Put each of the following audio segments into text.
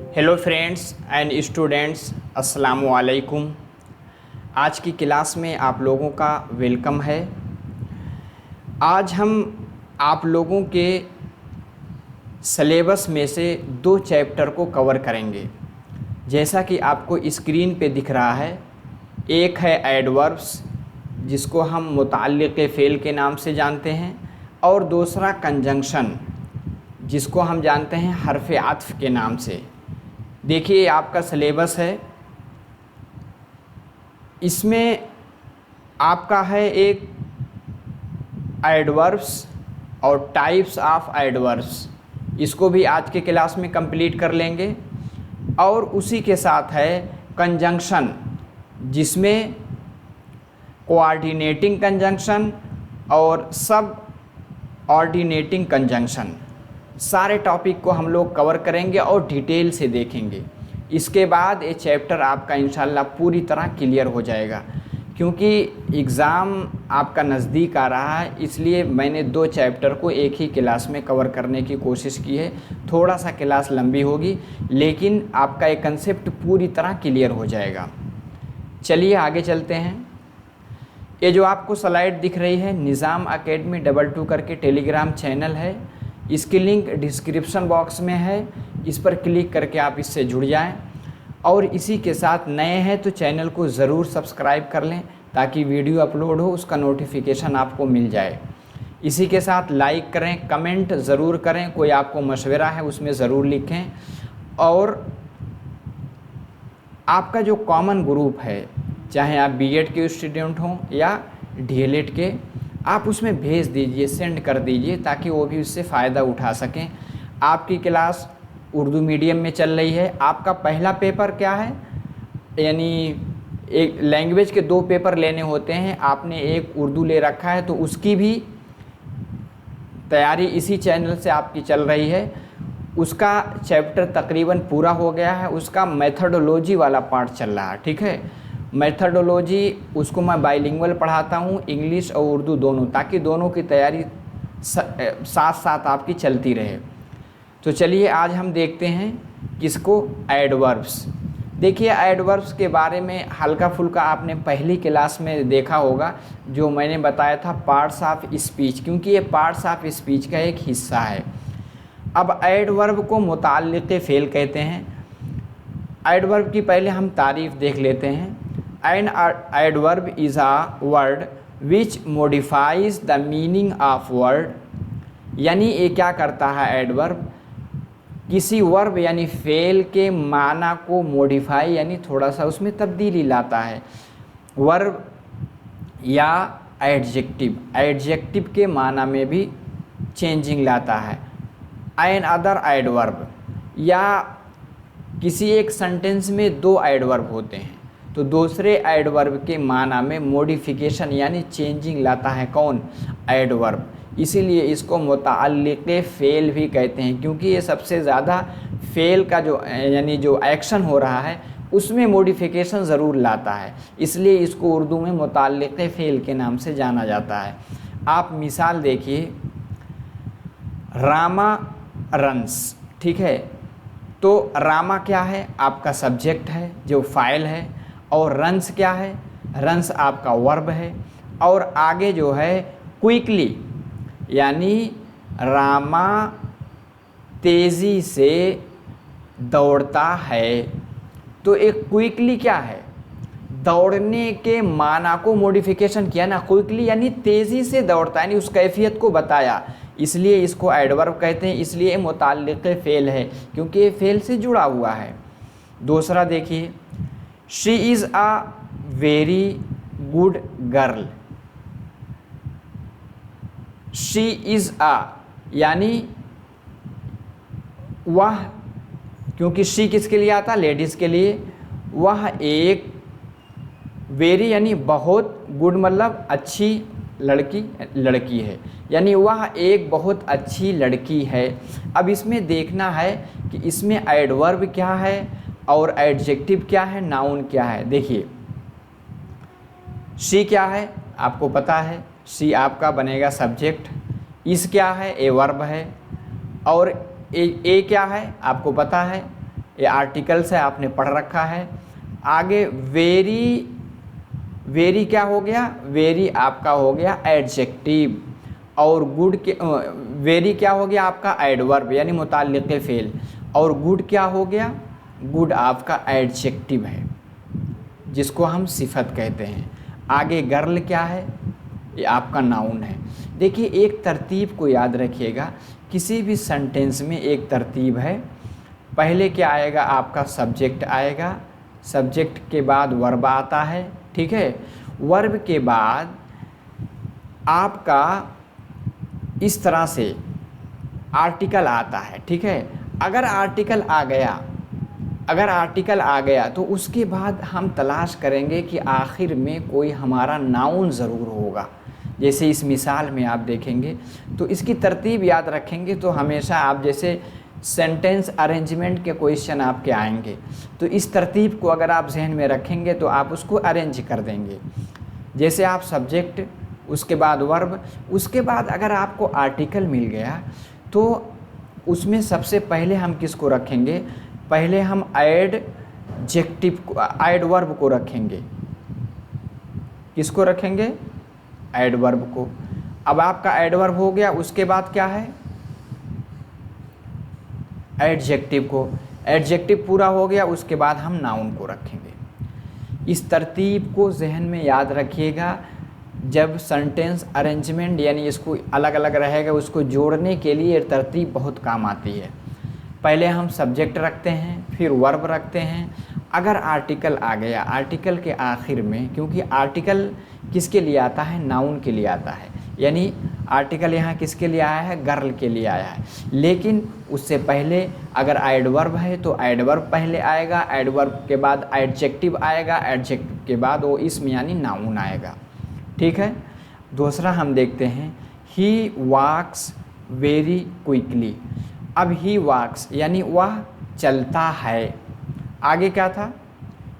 Hello friends and students, अस्सलाम वालेकुम। आज की क्लास में आप लोगों का वेलकम है। आज हम आप लोगों के सिलेबस में से 2 चैप्टर को कवर करेंगे। जैसा कि आपको स्क्रीन पे दिख रहा है, एक है एडवर्ब्स जिसको हम मुताल्लिक़ फ़ेल के नाम से जानते हैं, और दूसरा कंजंक्शन जिसको हम जानते हैं हर्फ़ आत्फ़ के नाम से। देखिए आपका सिलेबस है, इसमें आपका है एक एडवर्ब्स और टाइप्स ऑफ एडवर्ब्स, इसको भी आज के क्लास में कंप्लीट कर लेंगे। और उसी के साथ है कंजंक्शन जिसमें कोऑर्डिनेटिंग कंजंक्शन और सब ऑर्डिनेटिंग कंजंक्शन, सारे टॉपिक को हम लोग कवर करेंगे और डिटेल से देखेंगे। इसके बाद ये चैप्टर आपका इंशाल्लाह पूरी तरह क्लियर हो जाएगा। क्योंकि एग्ज़ाम आपका नज़दीक आ रहा है, इसलिए मैंने 2 चैप्टर को एक ही क्लास में कवर करने की कोशिश की है। थोड़ा सा क्लास लंबी होगी, लेकिन आपका एक कंसेप्ट पूरी तरह क्लियर हो जाएगा। चलिए आगे चलते हैं। ये जो आपको स्लाइड दिख रही है, निज़ाम एकेडमी 22 करके टेलीग्राम चैनल है, इसकी लिंक डिस्क्रिप्शन बॉक्स में है। इस पर क्लिक करके आप इससे जुड़ जाएं। और इसी के साथ नए हैं तो चैनल को ज़रूर सब्सक्राइब कर लें ताकि वीडियो अपलोड हो उसका नोटिफिकेशन आपको मिल जाए। इसी के साथ लाइक करें, कमेंट ज़रूर करें, कोई आपको मशवरा है उसमें ज़रूर लिखें। और आपका जो कॉमन ग्रुप है, चाहे आप बीएड के स्टूडेंट हों या डीएलएड के, आप उसमें भेज दीजिए, सेंड कर दीजिए ताकि वो भी उससे फ़ायदा उठा सकें। आपकी क्लास उर्दू मीडियम में चल रही है। आपका पहला पेपर क्या है, यानी एक लैंग्वेज के 2 पेपर लेने होते हैं, आपने एक उर्दू ले रखा है तो उसकी भी तैयारी इसी चैनल से आपकी चल रही है। उसका चैप्टर तकरीबन पूरा हो गया है, उसका मेथडोलॉजी वाला पार्ट चल रहा है। ठीक है, मेथडोलॉजी उसको मैं बाइलिंगुअल पढ़ाता हूँ, इंग्लिश और उर्दू दोनों, ताकि दोनों की तैयारी साथ साथ आपकी चलती रहे। तो चलिए आज हम देखते हैं किसको, एडवर्ब्स। देखिए एडवर्ब्स के बारे में हल्का फुल्का आपने पहली क्लास में देखा होगा, जो मैंने बताया था पार्ट्स ऑफ स्पीच, क्योंकि ये पार्ट्स ऑफ स्पीच का एक हिस्सा है। अब एडवर्ब को मुताल्लिक़ फ़ेल कहते हैं। एडवर्ब की पहले हम तारीफ़ देख लेते हैं। An adverb is a word which modifies the meaning of word. यानी ये क्या करता है एडवर्ब, किसी वर्ब यानी फेल के माना को मॉडिफाई यानी थोड़ा सा उसमें तब्दीली लाता है। वर्ब या एडजेक्टिव के माना में भी चेंजिंग लाता है। एन अदर एडवर्ब, या किसी एक सेंटेंस में 2 एडवर्ब होते हैं तो दूसरे एडवर्ब के माना में मॉडिफिकेशन यानी चेंजिंग लाता है कौन, एडवर्ब। इसीलिए इसको मुताल्लिक़ फ़ेल भी कहते हैं, क्योंकि ये सबसे ज़्यादा फ़ेल का जो यानी जो एक्शन हो रहा है उसमें मॉडिफिकेशन ज़रूर लाता है, इसलिए इसको उर्दू में मुताल्लिक़ फ़ेल के नाम से जाना जाता है। आप मिसाल देखिए, रामा रन्स। ठीक है, तो रामा क्या है, आपका सब्जेक्ट है जो फ़ाइल है, और रन्स क्या है, रन्स आपका वर्ब है। और आगे जो है क्विकली, यानी रामा तेज़ी से दौड़ता है। तो एक क्विकली क्या है, दौड़ने के माना को मॉडिफिकेशन किया ना, क्विकली यानी तेज़ी से दौड़ता है, यानी उस कैफियत को बताया, इसलिए इसको एडवर्ब कहते हैं। इसलिए मुताल्लिक़ फ़ेल है क्योंकि ये फ़ेल से जुड़ा हुआ है। दूसरा देखिए, she is a very good girl. She is a यानी वह, क्योंकि शी किसके लिए आता, लेडीज़ के लिए, वह एक वेरी यानी बहुत, गुड मतलब अच्छी लड़की है, यानी वह एक बहुत अच्छी लड़की है। अब इसमें देखना है कि इसमें एडवर्ब क्या है और एडजेक्टिव क्या है, नाउन क्या है। देखिए शी क्या है आपको पता है, शी आपका बनेगा सब्जेक्ट। इस क्या है, ए वर्ब है। और ए क्या है आपको पता है, ये आर्टिकल्स है, आपने पढ़ रखा है। आगे वेरी, वेरी क्या हो गया, वेरी आपका हो गया एडजेक्टिव, और गुड के वेरी क्या हो गया आपका एडवर्ब यानी मुताल्लिक़ फ़ेल, और गुड क्या हो गया, गुड आपका एडजेक्टिव है जिसको हम सिफत कहते हैं। आगे गर्ल क्या है, ये आपका नाउन है। देखिए एक तरतीब को याद रखिएगा, किसी भी सेंटेंस में एक तरतीब है। पहले क्या आएगा आपका सब्जेक्ट आएगा, सब्जेक्ट के बाद वर्ब आता है, ठीक है। वर्ब के बाद आपका इस तरह से आर्टिकल आता है, ठीक है। अगर आर्टिकल आ गया, अगर आर्टिकल आ गया तो उसके बाद हम तलाश करेंगे कि आखिर में कोई हमारा नाउन ज़रूर होगा। जैसे इस मिसाल में आप देखेंगे तो इसकी तरतीब याद रखेंगे तो हमेशा आप जैसे सेंटेंस अरेंजमेंट के क्वेश्चन आपके आएंगे तो इस तरतीब को अगर आप जहन में रखेंगे तो आप उसको अरेंज कर देंगे। जैसे आप सब्जेक्ट, उसके बाद वर्ब, उसके बाद अगर आपको आर्टिकल मिल गया तो उसमें सबसे पहले हम किसको रखेंगे, पहले हम एडजेक्टिव को, एडवर्ब को रखेंगे। किसको रखेंगे, एडवर्ब को। अब आपका एडवर्ब हो गया, उसके बाद क्या है एडजेक्टिव को। एडजेक्टिव पूरा हो गया, उसके बाद हम नाउन को रखेंगे। इस तरतीब को जहन में याद रखिएगा। जब सेंटेंस अरेंजमेंट यानी इसको अलग अलग रहेगा, उसको जोड़ने के लिए तरतीब बहुत काम आती है। पहले हम सब्जेक्ट रखते हैं, फिर वर्ब रखते हैं। अगर आर्टिकल आ गया, आर्टिकल के आखिर में, क्योंकि आर्टिकल किसके लिए आता है, नाउन के लिए आता है, यानी आर्टिकल यहाँ किसके लिए आया है, गर्ल के लिए आया है। लेकिन उससे पहले अगर एडवर्ब है तो एडवर्ब पहले आएगा, एडवर्ब के बाद एडजेक्टिव आएगा, एडजेक्टिव के बाद वो इसम यानी नाउन आएगा, ठीक है। दूसरा हम देखते हैं ही वॉक्स वेरी क्विकली। अब ही वॉक्स यानी वह चलता है। आगे क्या था,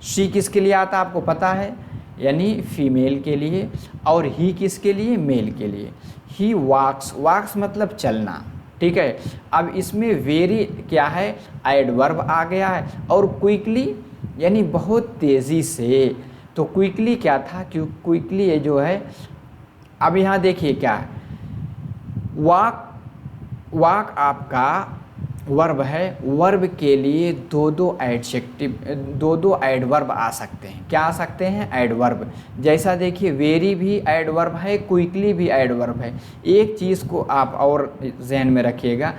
शी किसके लिए आता आपको पता है, यानी फीमेल के लिए, और ही किसके लिए, मेल के लिए। ही वॉक्स, वॉक्स मतलब चलना, ठीक है। अब इसमें वेरी क्या है, एडवर्ब आ गया है, और क्विकली यानी बहुत तेज़ी से। तो क्विकली क्या था, क्यों क्विकली ये जो है, अब यहाँ देखिए क्या है, वॉक, वॉक आपका वर्ब है। वर्ब के लिए दो एडजेक्टिव, दो एडवर्ब आ सकते हैं। क्या आ सकते हैं, एडवर्ब। जैसा देखिए वेरी भी एडवर्ब है, क्विकली भी एडवर्ब है। एक चीज़ को आप और जहन में रखिएगा,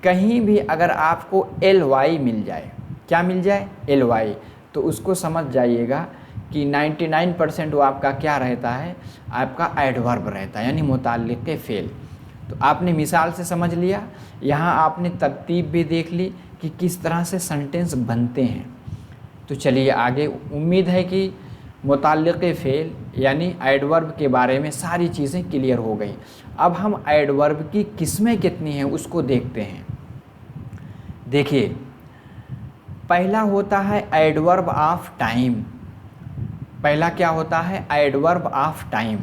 कहीं भी अगर आपको ly मिल जाए, क्या मिल जाए, ly, तो उसको समझ जाइएगा कि 99% वो आपका क्या रहता है, आपका एडवर्ब रहता है, यानी मुताल्लिक़ फ़ेल। तो आपने मिसाल से समझ लिया, यहाँ आपने तरतीब भी देख ली कि किस तरह से सेंटेंस बनते हैं। तो चलिए आगे, उम्मीद है कि मुताल्लिक़ फ़ेल यानी एडवर्ब के बारे में सारी चीज़ें क्लियर हो गई। अब हम एडवर्ब की किस्में कितनी हैं उसको देखते हैं। देखिए पहला होता है एडवर्ब ऑफ टाइम। पहला क्या होता है, एडवर्ब ऑफ टाइम,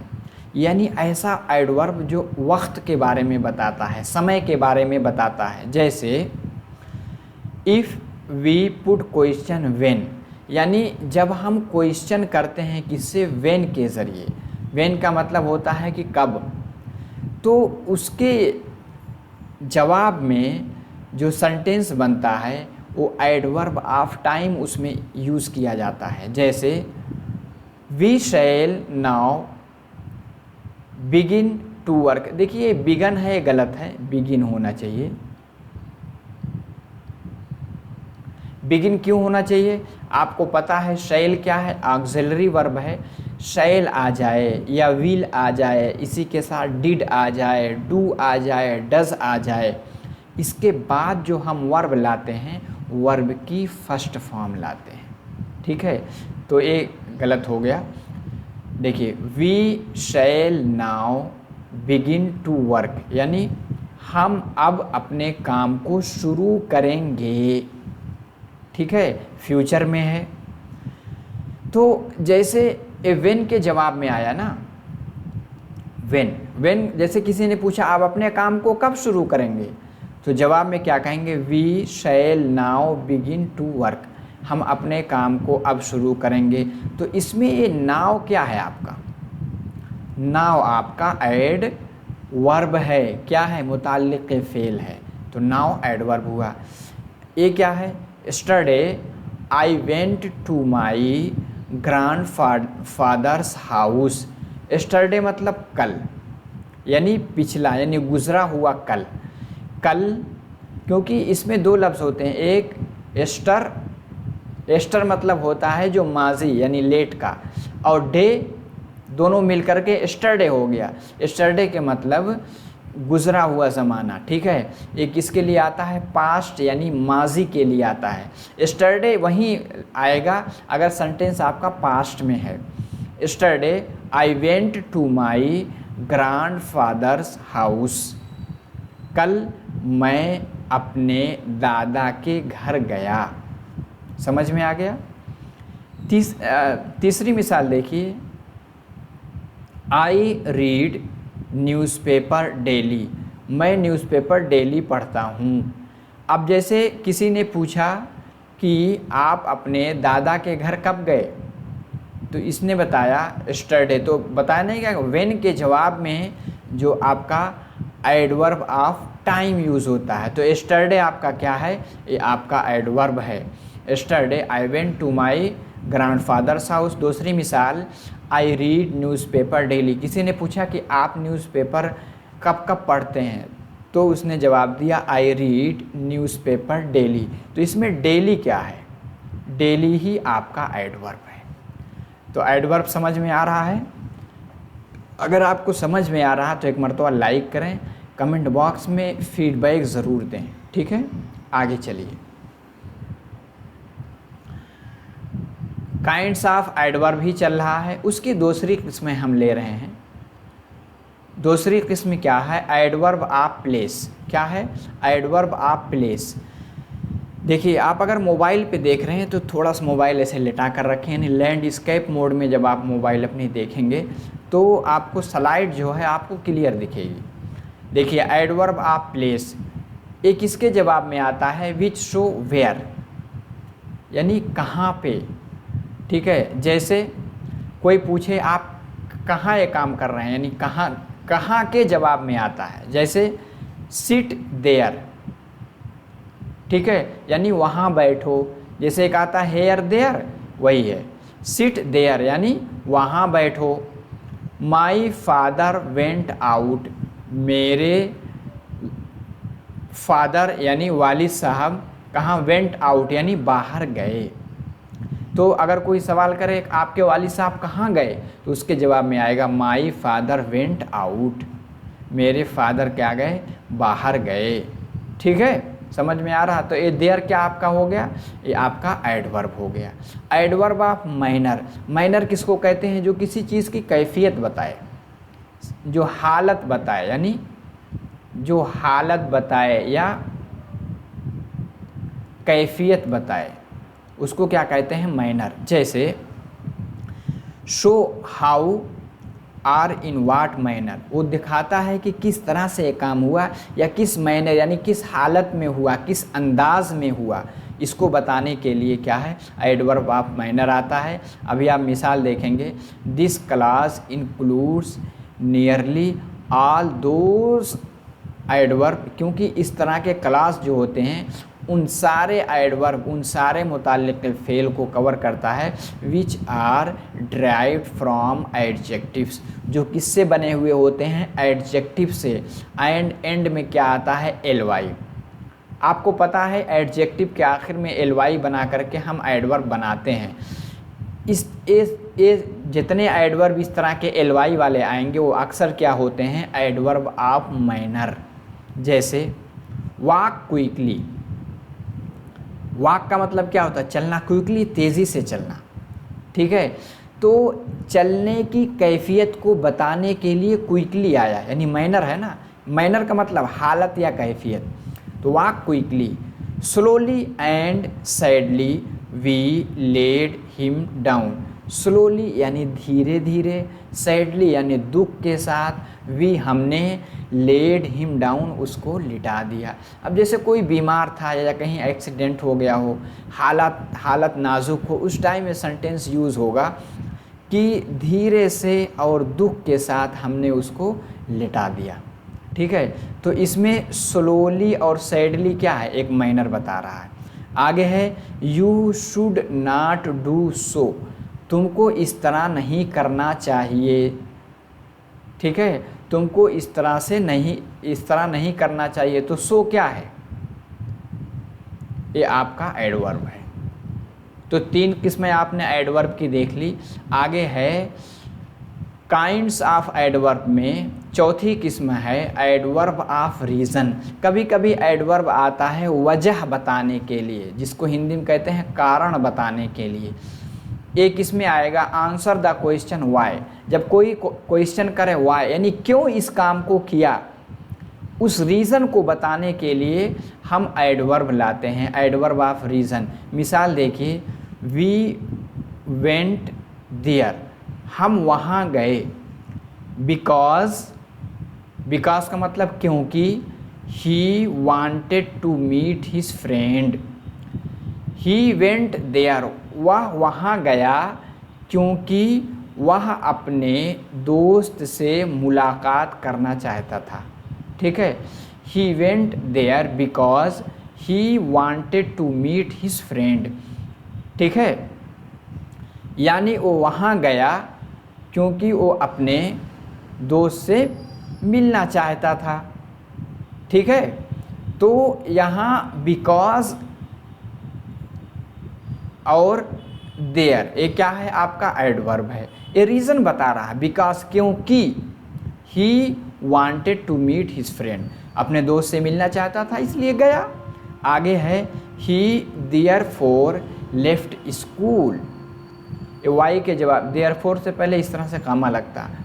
यानी ऐसा एडवर्ब जो वक्त के बारे में बताता है, समय के बारे में बताता है। जैसे if we put question when, यानी जब हम क्वेश्चन करते हैं किससे, व्हेन के ज़रिए। व्हेन का मतलब होता है कि कब, तो उसके जवाब में जो सेंटेंस बनता है वो एडवर्ब ऑफ टाइम उसमें यूज़ किया जाता है। जैसे we shall now begin to work. देखिए बिगन है, गलत है, बिगिन होना चाहिए। बिगिन क्यों होना चाहिए, आपको पता है शैल क्या है, ऑक्सिलरी वर्ब है। शैल आ जाए या विल आ जाए, इसी के साथ डिड आ जाए, डू आ जाए, डज आ जाए, इसके बाद जो हम वर्ब लाते हैं वर्ब की फर्स्ट फॉर्म लाते हैं, ठीक है। तो ये गलत हो गया। देखिए we shall now begin to work, यानी हम अब अपने काम को शुरू करेंगे, ठीक है, फ्यूचर में है। तो जैसे ए व्हेन के जवाब में आया ना, व्हेन, जैसे किसी ने पूछा आप अपने काम को कब शुरू करेंगे, तो जवाब में क्या कहेंगे, we shall now begin to work, हम अपने काम को अब शुरू करेंगे। तो इसमें ये नाउ क्या है आपका, नाउ आपका एड वर्ब है, क्या है, मुताल्लिक़ फ़ेल है, तो नाउ एड वर्ब हुआ। ये क्या है, yesterday I went to my grandfather's house. Yesterday मतलब कल, यानी पिछला, यानी गुज़रा हुआ कल। कल क्योंकि इसमें दो लफ्ज़ होते हैं, एक एस्टर, एस्टर मतलब होता है जो माजी यानी लेट का, और डे, दोनों मिलकर के एस्टरडे हो गया। एस्टरडे के मतलब गुज़रा हुआ ज़माना, ठीक है। एक किसके लिए आता है, पास्ट यानी माजी के लिए आता है। एस्टरडे वहीं आएगा अगर सेंटेंस आपका पास्ट में है। Yesterday I went to my grandfather's house, कल मैं अपने दादा के घर गया। समझ में आ गया। तीसरी मिसाल देखिए, आई रीड न्यूज़पेपर डेली, मैं न्यूज़पेपर डेली पढ़ता हूँ। अब जैसे किसी ने पूछा कि आप अपने दादा के घर कब गए, तो इसने बताया यस्टरडे, तो बताया नहीं क्या, व्हेन के जवाब में जो आपका एडवर्ब ऑफ टाइम यूज़ होता है। तो यस्टरडे आपका क्या है, ये आपका एडवर्ब है। Yesterday I went to my grandfather's house. दूसरी मिसाल, आई रीड न्यूज़पेपर डेली, किसी ने पूछा कि आप न्यूज़पेपर कब कब पढ़ते हैं, तो उसने जवाब दिया आई रीड न्यूज़पेपर डेली। तो इसमें डेली क्या है, डेली ही आपका एडवर्ब है। तो एडवर्ब समझ में आ रहा है। अगर आपको समझ में आ रहा तो एक मरतबा लाइक करें, कमेंट बॉक्स में फीडबैक ज़रूर दें, ठीक है। आगे चलिए, काइंड्स ऑफ एडवर्ब ही चल रहा है, उसकी दूसरी किस्में हम ले रहे हैं। दूसरी किस्म क्या है, एडवर्ब ऑफ प्लेस। क्या है, एडवर्ब ऑफ प्लेस। देखिए आप अगर मोबाइल पे देख रहे हैं तो थोड़ा सा मोबाइल ऐसे लेटा कर रखें, यानी लैंडस्केप मोड में जब आप मोबाइल अपनी देखेंगे तो आपको स्लाइड जो है आपको क्लियर दिखेगी। देखिए एडवर्ब ऑफ प्लेस एक किसके जवाब में आता है, विच शो वेयर, यानी कहाँ पे, ठीक है। जैसे कोई पूछे आप कहाँ ये काम कर रहे हैं, यानी कहाँ के जवाब में आता है। जैसे सिट देयर, ठीक है, यानी वहाँ बैठो। जैसे एक आता है हेयर देयर, वही है सिट देयर, यानी वहाँ बैठो। माई फादर वेंट आउट, मेरे फादर यानी वालिद साहब कहाँ, वेंट आउट यानी बाहर गए। तो अगर कोई सवाल करे आपके वालिद साहब कहाँ गए, तो उसके जवाब में आएगा माई फादर वेंट आउट, मेरे फादर क्या गए, बाहर गए, ठीक है। समझ में आ रहा। तो ये देयर क्या आपका हो गया, ये आपका एडवर्ब हो गया। एडवर्ब ऑफ मैनर, मैनर किसको कहते हैं, जो किसी चीज़ की कैफियत बताए, जो हालत बताए, यानी जो हालत बताए या कैफियत बताए, उसको क्या कहते हैं, मैनर। जैसे show how or in what manner, वो दिखाता है कि किस तरह से ये काम हुआ, या किस मैनर यानी किस हालत में हुआ, किस अंदाज में हुआ, इसको बताने के लिए क्या है, एडवर्ब ऑफ मैनर आता है। अभी आप मिसाल देखेंगे, this class includes nearly all those adverb, क्योंकि इस तरह के क्लास जो होते हैं उन सारे एडवर्ब, उन सारे मुताल्लिक़ फ़ेल को कवर करता है, which are derived from adjectives, जो किससे बने हुए होते हैं, एडजेक्टिव से। एंड एंड में क्या आता है, एल वाई। आपको पता है एडजेक्टिव के आखिर में एल वाई बना करके हम एडवर्ब बनाते हैं। जितने एडवर्ब इस तरह के एल वाई वाले आएंगे वो अक्सर क्या होते हैं, एडवर्ब ऑफ मैनर। जैसे वॉक क्विकली, वॉक का मतलब क्या होता है, चलना, क्विकली तेज़ी से चलना, ठीक है। तो चलने की कैफियत को बताने के लिए क्विकली आया, यानी मैनर है ना, मैनर का मतलब हालत या कैफियत। तो walk quickly, slowly and sadly we led him down, slowly यानी धीरे धीरे, सैडली यानी दुख के साथ, वी हमने, लेड हिम डाउन उसको लिटा दिया। अब जैसे कोई बीमार था या कहीं एक्सीडेंट हो गया हो, हालत नाजुक हो, उस टाइम में सेंटेंस यूज़ होगा कि धीरे से और दुख के साथ हमने उसको लिटा दिया। ठीक है, तो इसमें स्लोली और सैडली क्या है, एक मैनर बता रहा है। आगे है you should not do so, तुमको इस तरह नहीं करना चाहिए। ठीक है, तुमको इस तरह नहीं करना चाहिए। तो सो क्या है, ये आपका एडवर्ब है। तो 3 किस्में आपने एडवर्ब की देख ली। आगे है काइंड्स ऑफ एडवर्ब में चौथी किस्म है एडवर्ब ऑफ रीज़न। कभी कभी एडवर्ब आता है वजह बताने के लिए, जिसको हिंदी में कहते हैं कारण बताने के लिए। एक इसमें आएगा आंसर द क्वेश्चन वाई। जब कोई क्वेश्चन करे वाई यानी क्यों इस काम को किया, उस रीज़न को बताने के लिए हम एडवर्ब लाते हैं, एडवर्ब ऑफ रीज़न। मिसाल देखिए, वी वेंट देयर, हम वहाँ गए। बिकॉज का मतलब क्योंकि, he wanted to meet his friend. He went there, वह वहाँ गया क्योंकि वह अपने दोस्त से मुलाकात करना चाहता था। ठीक है, he went there because he wanted to meet his friend. ठीक है, यानी वो वहाँ गया क्योंकि वो अपने दोस्त से मिलना चाहता था। ठीक है, तो यहाँ बिकॉज और देयर ये क्या है, आपका एडवर्ब है। ये रीज़न बता रहा है, बिकॉज क्योंकि, he wanted to meet his friend, अपने दोस्त से मिलना चाहता था इसलिए गया। आगे है ही देयरफॉर लेफ्ट स्कूल। वाई के जवाब देयरफॉर से पहले इस तरह से कामा लगता है,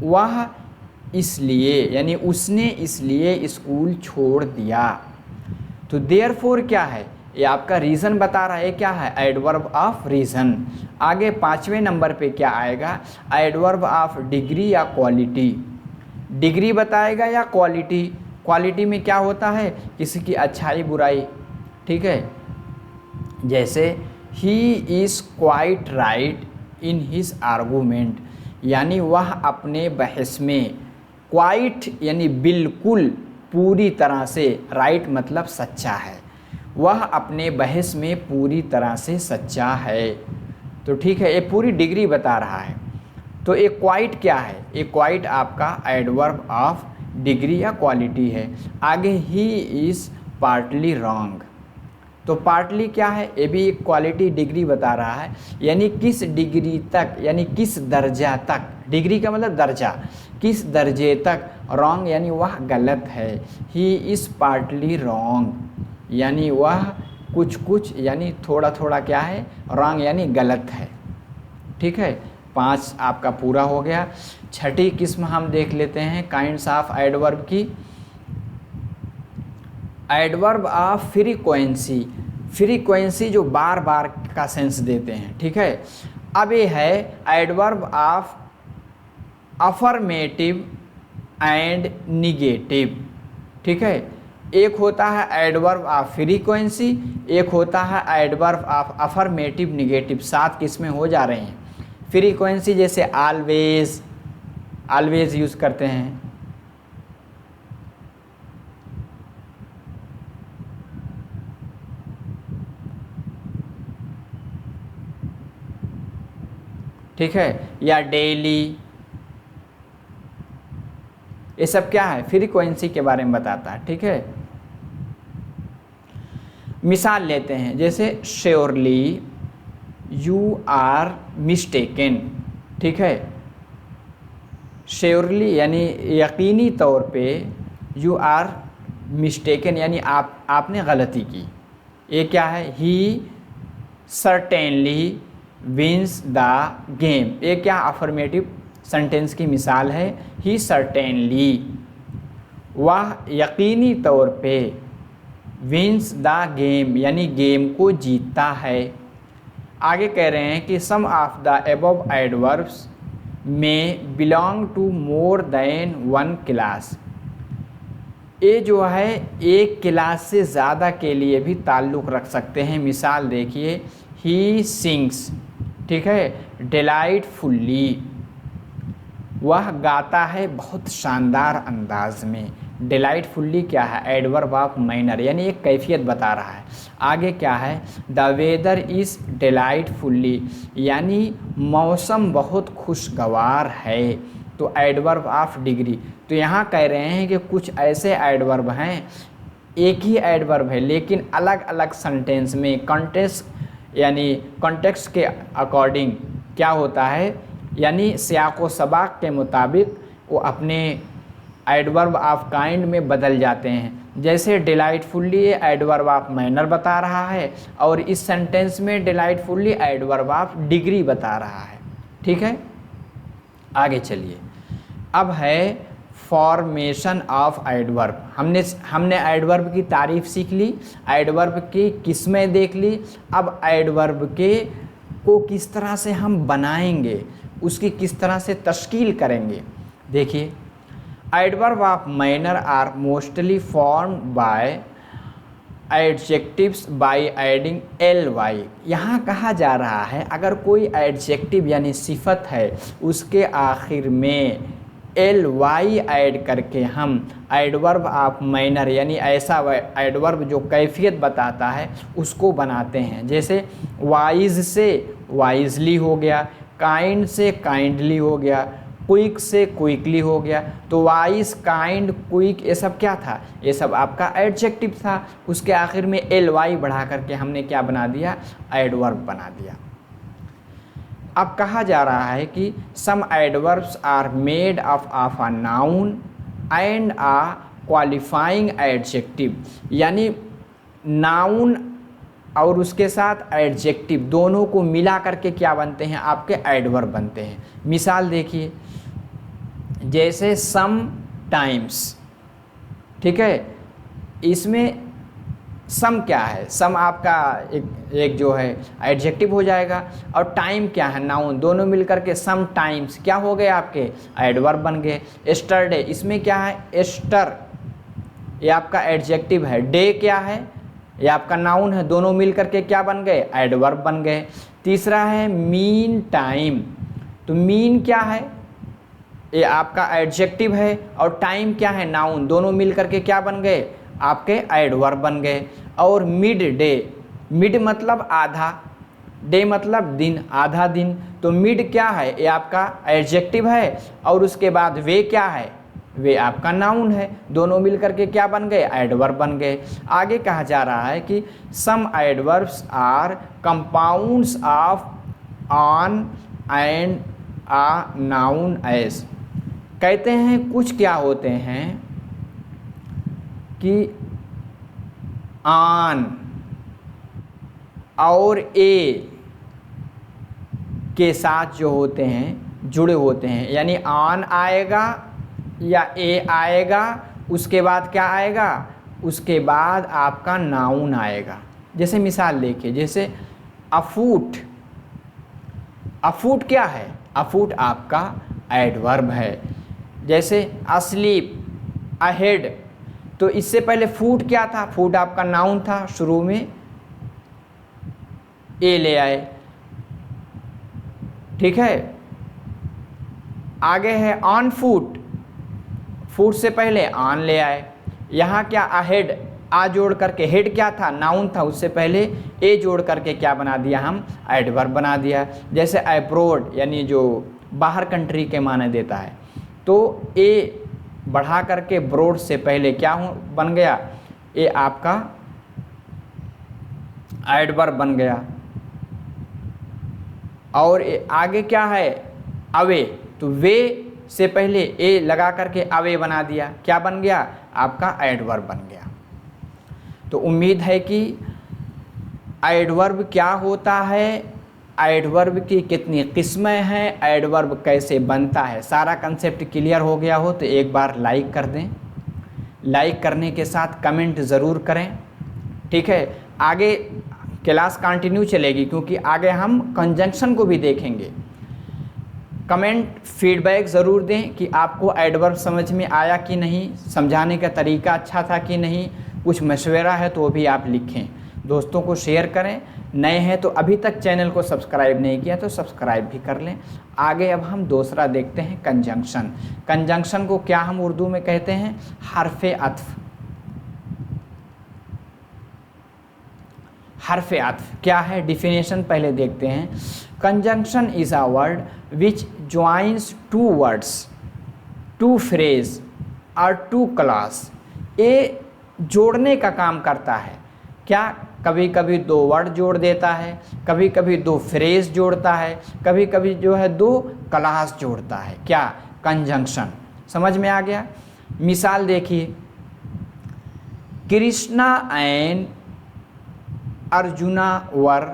वह इसलिए यानी उसने इसलिए स्कूल छोड़ दिया। तो देयरफॉर क्या है, ये आपका रीज़न बता रहा है, क्या है, एडवर्ब ऑफ रीज़न। आगे 5वें नंबर पे क्या आएगा, एडवर्ब ऑफ डिग्री या क्वालिटी। डिग्री बताएगा या क्वालिटी। क्वालिटी में क्या होता है, किसी की अच्छाई बुराई। ठीक है, जैसे he is quite right in his argument, यानी वह अपने बहस में, क्वाइट यानी बिल्कुल, पूरी तरह से, राइट मतलब सच्चा है, वह अपने बहस में पूरी तरह से सच्चा है। तो ठीक है, ये पूरी डिग्री बता रहा है। तो एक क्वाइट क्या है, एक क्वाइट आपका एडवर्ब ऑफ डिग्री या क्वालिटी है। आगे ही इज़ पार्टली रॉन्ग। तो पार्टली क्या है, ये भी एक क्वालिटी डिग्री बता रहा है, यानी किस डिग्री तक, यानी किस दर्जा तक, डिग्री का मतलब दर्जा, किस दर्जे तक, रॉन्ग यानी वह गलत है। ही इज़ पार्टली रॉन्ग यानी वह कुछ यानी थोड़ा थोड़ा क्या है, रॉन्ग यानी गलत है। ठीक है, 5 आपका पूरा हो गया। छठी किस्म हम देख लेते हैं काइंड्स ऑफ एडवर्ब की। Adverb of frequency. फ्रीक्वेंसी जो बार बार का सेंस देते हैं। ठीक है, अब ये है adverb of affirmative and negative. ठीक है, एक होता है एडवर्ब ऑफ फ्रीक्वेंसी, एक होता है एडवर्ब ऑफ अफर्मेटिव निगेटिव। 7 किस्में हो जा रही हैं। फ्रीक्वेंसी जैसे ऑलवेज, ऑलवेज यूज़ करते हैं। ठीक है, या डेली, ये सब क्या है, फ्रीक्वेंसी के बारे में बताता है। ठीक है, मिसाल लेते हैं, जैसे श्योरली यू आर मिस्टेकन। ठीक है, श्योरली यानी यकीनी तौर पे, यू आर मिस्टेकन यानी आपने गलती की। ये क्या है, ही सर्टेनली विंस द गेम। ये क्या अफर्मेटिव सेंटेंस की मिसाल है, ही सर्टेनली, वह यकीनी तौर पे, विंस द गेम यानी गेम को जीतता है। आगे कह रहे हैं कि some of the above adverbs may belong to more than one class. ये जो है एक क्लास से ज़्यादा के लिए भी ताल्लुक़ रख सकते हैं। मिसाल देखिए, ही सिंग्स, ठीक है, डिलाइटफुल्ली, वह गाता है बहुत शानदार अंदाज में। डिलाइटफुल्ली क्या है? एडवर्ब ऑफ मैनर, यानी एक कैफियत बता रहा है। आगे क्या है? द वेदर इज़ डिलाइटफुल्ली, यानी मौसम बहुत खुशगवार है। तो एडवर्ब ऑफ डिग्री। तो यहाँ कह रहे हैं कि कुछ ऐसे एडवर्ब हैं, एक ही एडवर्ब है लेकिन अलग अलग सेंटेंस में कॉन्टेक्स्ट यानी कॉन्टेक्स्ट के अकॉर्डिंग क्या होता है, यानी सियाक़ व सबाक़ के मुताबिक वो अपने एडवर्ब ऑफ काइंड में बदल जाते हैं। जैसे डिलाइटफुल्ली एडवर्ब ऑफ मैनर बता रहा है और इस सेंटेंस में डिलाइटफुल्ली एडवर्ब ऑफ डिग्री बता रहा है। ठीक है, आगे चलिए। अब है फॉर्मेशन ऑफ एडवर्ब। हमने एडवर्ब की तारीफ सीख ली, एडवर्ब की किस्में देख ली। अब एडवर्ब के को किस तरह से हम बनाएंगे, उसकी किस तरह से तश्कील करेंगे। देखिए, adverb of manner are mostly formed by adjectives by adding L Y. यहाँ कहा जा रहा है अगर कोई एडजेक्टिव यानी सिफत है उसके आखिर में एल वाई ऐड करके हम एडवर्ब ऑफ मैनर यानी ऐसा एडवर्ब जो कैफियत बताता है उसको बनाते हैं। जैसे वाइज से वाइजली हो गया, काइंड से काइंडली हो गया, क्विक से क्विकली हो गया। तो वाइज, काइंड, क्विक ये सब क्या था? ये सब आपका एडजेक्टिव था। उसके आखिर में एल वाई बढ़ा करके हमने क्या बना दिया? एडवर्ब बना दिया। अब कहा जा रहा है कि some adverbs are made of a noun and a qualifying adjective, यानी नाउन और उसके साथ एडजेक्टिव दोनों को मिला करके क्या बनते हैं? आपके एडवर्ब बनते हैं। मिसाल देखिए, जैसे सम टाइम्स, ठीक है, इसमें सम क्या है? सम आपका एक जो है एडजेक्टिव हो जाएगा और टाइम क्या है? नाउन। दोनों मिलकर के सम टाइम्स क्या हो गए? आपके एडवर्ब बन गए। एस्टरडे, इसमें क्या है? एस्टर, ये आपका एडजेक्टिव है। डे क्या है? ये आपका नाउन है। दोनों मिलकर के क्या बन गए? एडवर्ब बन गए। तीसरा है मीन टाइम, तो मीन क्या है? ये आपका एडजेक्टिव है और टाइम क्या है? नाउन। दोनों मिलकर के क्या बन गए? आपके एडवर्ब बन गए। और मिड डे, मिड मतलब आधा, डे मतलब दिन, आधा दिन। तो मिड क्या है? ये आपका एडजेक्टिव है और उसके बाद वे क्या है? वे आपका नाउन है। दोनों मिलकर के क्या बन गए? एडवर्ब बन गए। आगे कहा जा रहा है कि some adverbs are compounds of on and a noun as. कहते हैं कुछ क्या होते हैं कि ऑन और ए के साथ जो होते हैं जुड़े होते हैं, यानी ऑन आएगा या ए आएगा, उसके बाद क्या आएगा? उसके बाद आपका नाउन आएगा। जैसे मिसाल देखिए, जैसे अफूट, अफूट क्या है? अफूट आपका एडवर्ब है। जैसे अस्लीप, अहेड, तो इससे पहले फूट क्या था? फूट आपका नाउन था, शुरू में ए ले आए। ठीक है, आगे है ऑन फूट, फूट से पहले ऑन ले आए। यहाँ क्या? अहेड, आ जोड़ करके, हेड क्या था? नाउन था, उससे पहले ए जोड़ करके क्या बना दिया? हम एडवर्ब बना दिया। जैसे अब्रोड, यानी जो बाहर कंट्री के माने देता है, तो ए बढ़ा करके ब्रोड से पहले क्या बन गया? ए आपका एडवर्ब बन गया। और आगे क्या है? अवे, तो वे से पहले ए लगा करके अवे बना दिया, क्या बन गया? आपका एडवर्ब बन गया। तो उम्मीद है कि एडवर्ब क्या होता है, एडवर्ब की कितनी किस्में हैं, एडवर्ब कैसे बनता है, सारा कंसेप्ट क्लियर हो गया हो तो एक बार लाइक कर दें। लाइक करने के साथ कमेंट ज़रूर करें। ठीक है, आगे क्लास कंटिन्यू चलेगी क्योंकि आगे हम कंजंक्शन को भी देखेंगे। कमेंट फीडबैक ज़रूर दें कि आपको एडवर्ब समझ में आया कि नहीं, समझाने का तरीका अच्छा था कि नहीं, कुछ मशवरा है तो वो भी आप लिखें। दोस्तों को शेयर करें। नए हैं तो अभी तक चैनल को सब्सक्राइब नहीं किया तो सब्सक्राइब भी कर लें। आगे अब हम दूसरा देखते हैं कंजंक्शन। कंजंक्शन को क्या हम उर्दू में कहते हैं? हर्फ़े अत्फ़। हर्फ़े अत्फ़ क्या है? डिफिनेशन पहले देखते हैं। Conjunction is a word which joins two words, two phrase और टू क्लास। ये जोड़ने का काम करता है। क्या? कभी कभी दो वर्ड जोड़ देता है, कभी कभी दो फ्रेज जोड़ता है, कभी कभी जो है दो क्लास जोड़ता है। क्या? कंजंक्शन। समझ में आ गया? मिसाल देखिए, Krishna and arjuna were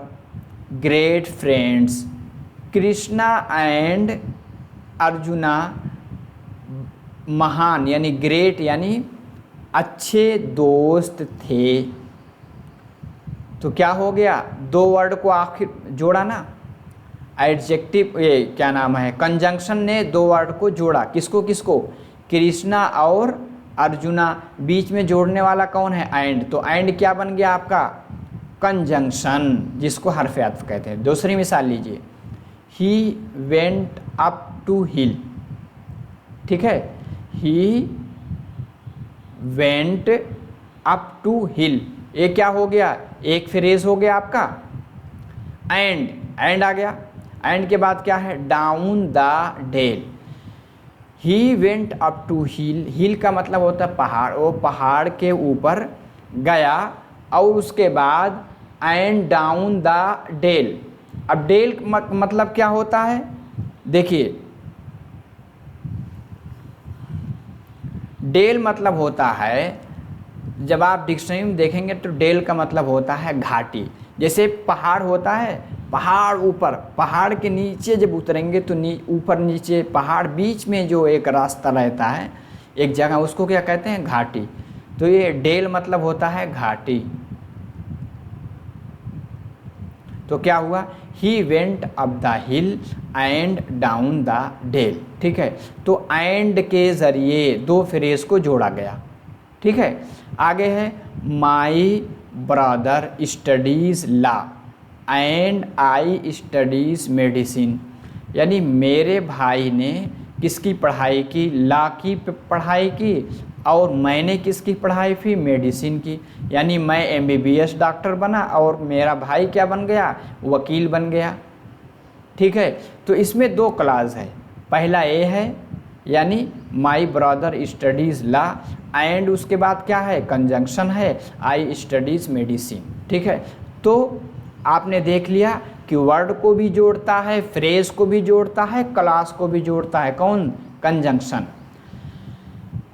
great friends. Krishna and arjuna महान यानी ग्रेट यानी अच्छे दोस्त थे। तो क्या हो गया? दो वर्ड को आखिर जोड़ा ना, एडजेक्टिव, ये क्या नाम है, कंजंक्शन ने दो वर्ड को जोड़ा। किसको किसको? कृष्णा और अर्जुना। बीच में जोड़ने वाला कौन है? एंड। तो एंड क्या बन गया आपका? कंजंक्शन, जिसको हर्फ़े अत्फ़ कहते हैं। दूसरी मिसाल लीजिए, ही वेंट अप टू हिल। ठीक है, ही वेंट अप टू हिल। ये क्या हो गया? एक फ्रेज हो गया आपका। एंड आ गया। एंड के बाद क्या है? Down the dale. He went up to hill. Hill का मतलब होता है पहाड़। वो पहाड़ के ऊपर गया और उसके बाद एंड डाउन द डेल। अब डेल मतलब क्या होता है? देखिए, डेल मतलब होता है, जब आप डिक्शनरी में देखेंगे तो डेल का मतलब होता है घाटी। जैसे पहाड़ होता है, पहाड़ ऊपर, पहाड़ के नीचे जब उतरेंगे तो ऊपर नीचे पहाड़ बीच में जो एक रास्ता रहता है, एक जगह, उसको क्या कहते हैं? घाटी। तो ये डेल मतलब होता है घाटी। तो क्या हुआ? He went up the hill and down the dale. ठीक है, तो एंड के ज़रिए दो फ्रेज को जोड़ा गया। ठीक है, आगे है my brother studies law and I studies medicine. यानी मेरे भाई ने किसकी पढ़ाई की? लॉ की पढ़ाई की। और मैंने किसकी पढ़ाई की? मेडिसिन की। यानी मैं MBBS डॉक्टर बना और मेरा भाई क्या बन गया? वकील बन गया। ठीक है, तो इसमें दो क्लास है। पहला ए है यानी my brother studies law, and उसके बाद क्या है? कंजंक्शन है, आई स्टडीज़ मेडिसिन। ठीक है, तो आपने देख लिया कि वर्ड को भी जोड़ता है, फ्रेज को भी जोड़ता है, क्लास को भी जोड़ता है। कौन? कंजंक्शन।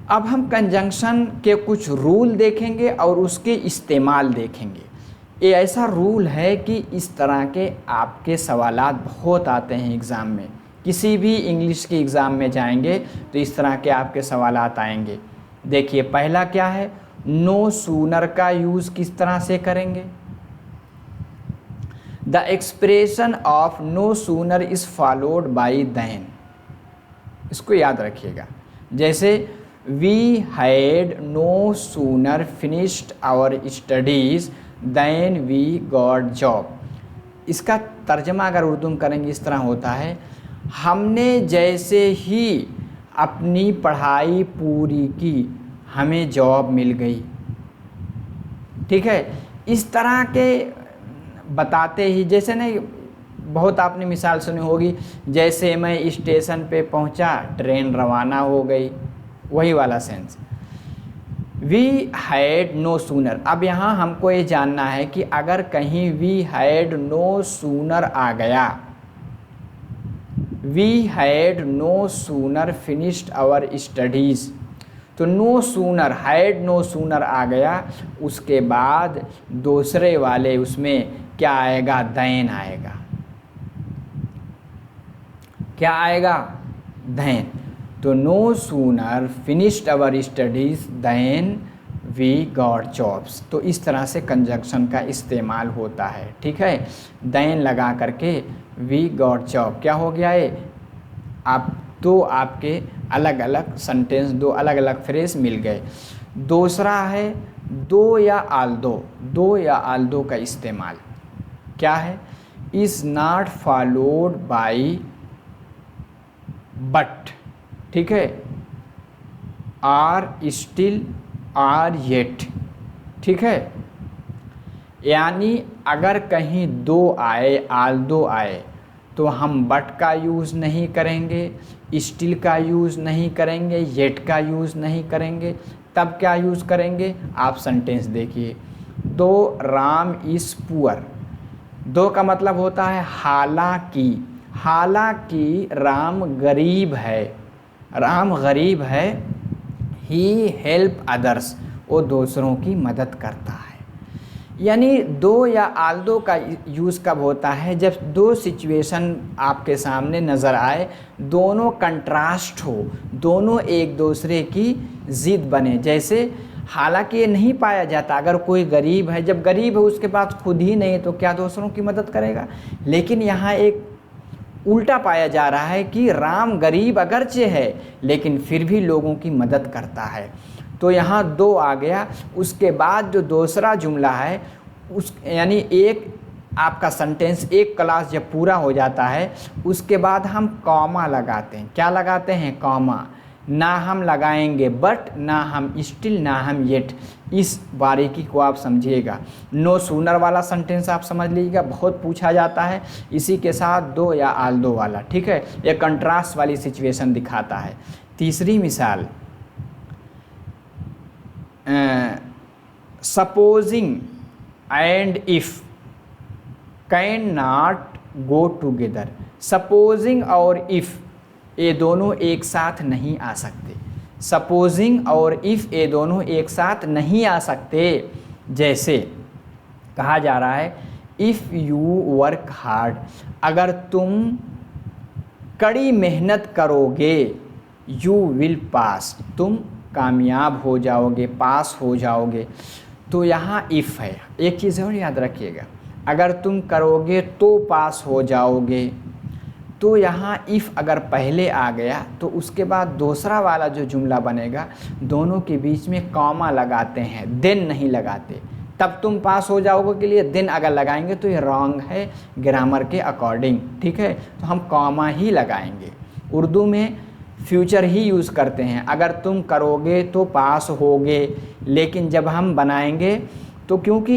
अब हम कंजंक्शन के कुछ रूल देखेंगे और उसके इस्तेमाल देखेंगे। ये ऐसा रूल है कि इस तरह के आपके सवालात बहुत आते हैं एग्ज़ाम में। किसी भी इंग्लिश के एग्ज़ाम में जाएंगे तो इस तरह के आपके सवालात आएंगे। देखिए, पहला क्या है? नो सूनर का यूज़ किस तरह से करेंगे? The expression of no sooner is followed by then. इसको याद रखिएगा। जैसे we had no sooner finished our studies then we got job. इसका तर्जमा अगर उर्दू में करेंगे इस तरह होता है, हमने जैसे ही अपनी पढ़ाई पूरी की हमें जॉब मिल गई। ठीक है, इस तरह के बताते ही, जैसे नहीं, बहुत आपने मिसाल सुनी होगी, जैसे मैं स्टेशन पे पहुंचा ट्रेन रवाना हो गई, वही वाला sense. We had no sooner. अब यहाँ हमको ये जानना है कि अगर कहीं वी हैड नो सूनर आ गया, we had no sooner finished our studies, तो no sooner, had no sooner आ गया, उसके बाद दूसरे वाले उसमें क्या आएगा? देन आएगा। क्या आएगा? देन। तो no sooner finished our studies then we got jobs. तो इस तरह से कंजंक्शन का इस्तेमाल होता है, ठीक है। देन लगा करके वी गॉट जॉब क्या हो गया है, आप दो आपके अलग अलग सेंटेंस, दो अलग अलग फ्रेज मिल गए। दूसरा है दो या आल्दो। दो या आल्दो का इस्तेमाल क्या है, is not followed by but, ठीक है, आर स्टिल आर येट, ठीक है। यानी अगर कहीं दो आए, आल्दो आए, तो हम बट का यूज़ नहीं करेंगे, स्टिल का यूज़ नहीं करेंगे, येट का यूज़ नहीं करेंगे। तब क्या यूज़ करेंगे, आप सेंटेंस देखिए। दो राम इज़ पुअर, दो का मतलब होता है हालांकि, हालांकि राम गरीब है, राम गरीब है। ही हेल्प अदर्स, वो दूसरों की मदद करता है। यानी दो या आल्दो का यूज़ कब होता है, जब दो सिचुएशन आपके सामने नज़र आए, दोनों कंट्रास्ट हो, दोनों एक दूसरे की ज़िद बने। जैसे हालांकि ये नहीं पाया जाता, अगर कोई गरीब है, जब गरीब है उसके पास खुद ही नहीं तो क्या दूसरों की मदद करेगा। लेकिन यहाँ एक उल्टा पाया जा रहा है कि राम गरीब अगरचे है लेकिन फिर भी लोगों की मदद करता है। तो यहाँ दो आ गया। उसके बाद जो दूसरा जुमला है उस, यानी एक आपका सेंटेंस, एक क्लास जब पूरा हो जाता है उसके बाद हम कॉमा लगाते हैं। क्या लगाते हैं, कॉमा। ना हम लगाएंगे बट, ना हम स्टिल, ना हम येट। इस बारीकी को आप समझिएगा। नो सूनर वाला सेंटेंस आप समझ लीजिएगा, बहुत पूछा जाता है। इसी के साथ दो या आल्दो वाला, ठीक है, ये कंट्रास्ट वाली सिचुएशन दिखाता है। तीसरी मिसाल, supposing and if can not go together. Supposing और इफ ये दोनों एक साथ नहीं आ सकते। सपोजिंग और इफ ये दोनों एक साथ नहीं आ सकते। जैसे कहा जा रहा है इफ़ यू वर्क हार्ड, अगर तुम कड़ी मेहनत करोगे, यू विल पास, तुम कामयाब हो जाओगे, पास हो जाओगे। तो यहाँ इफ़ है। एक चीज़ और याद रखिएगा, अगर तुम करोगे तो पास हो जाओगे। तो यहाँ इफ़ अगर पहले आ गया तो उसके बाद दूसरा वाला जो जुमला बनेगा, दोनों के बीच में कॉमा लगाते हैं, देन नहीं लगाते। तब तुम पास हो जाओगे के लिए देन अगर लगाएंगे तो ये रॉन्ग है ग्रामर के अकॉर्डिंग, ठीक है। तो हम कॉमा ही लगाएंगे। उर्दू में फ्यूचर ही यूज़ करते हैं, अगर तुम करोगे तो पास होगे। लेकिन जब हम बनाएंगे तो क्योंकि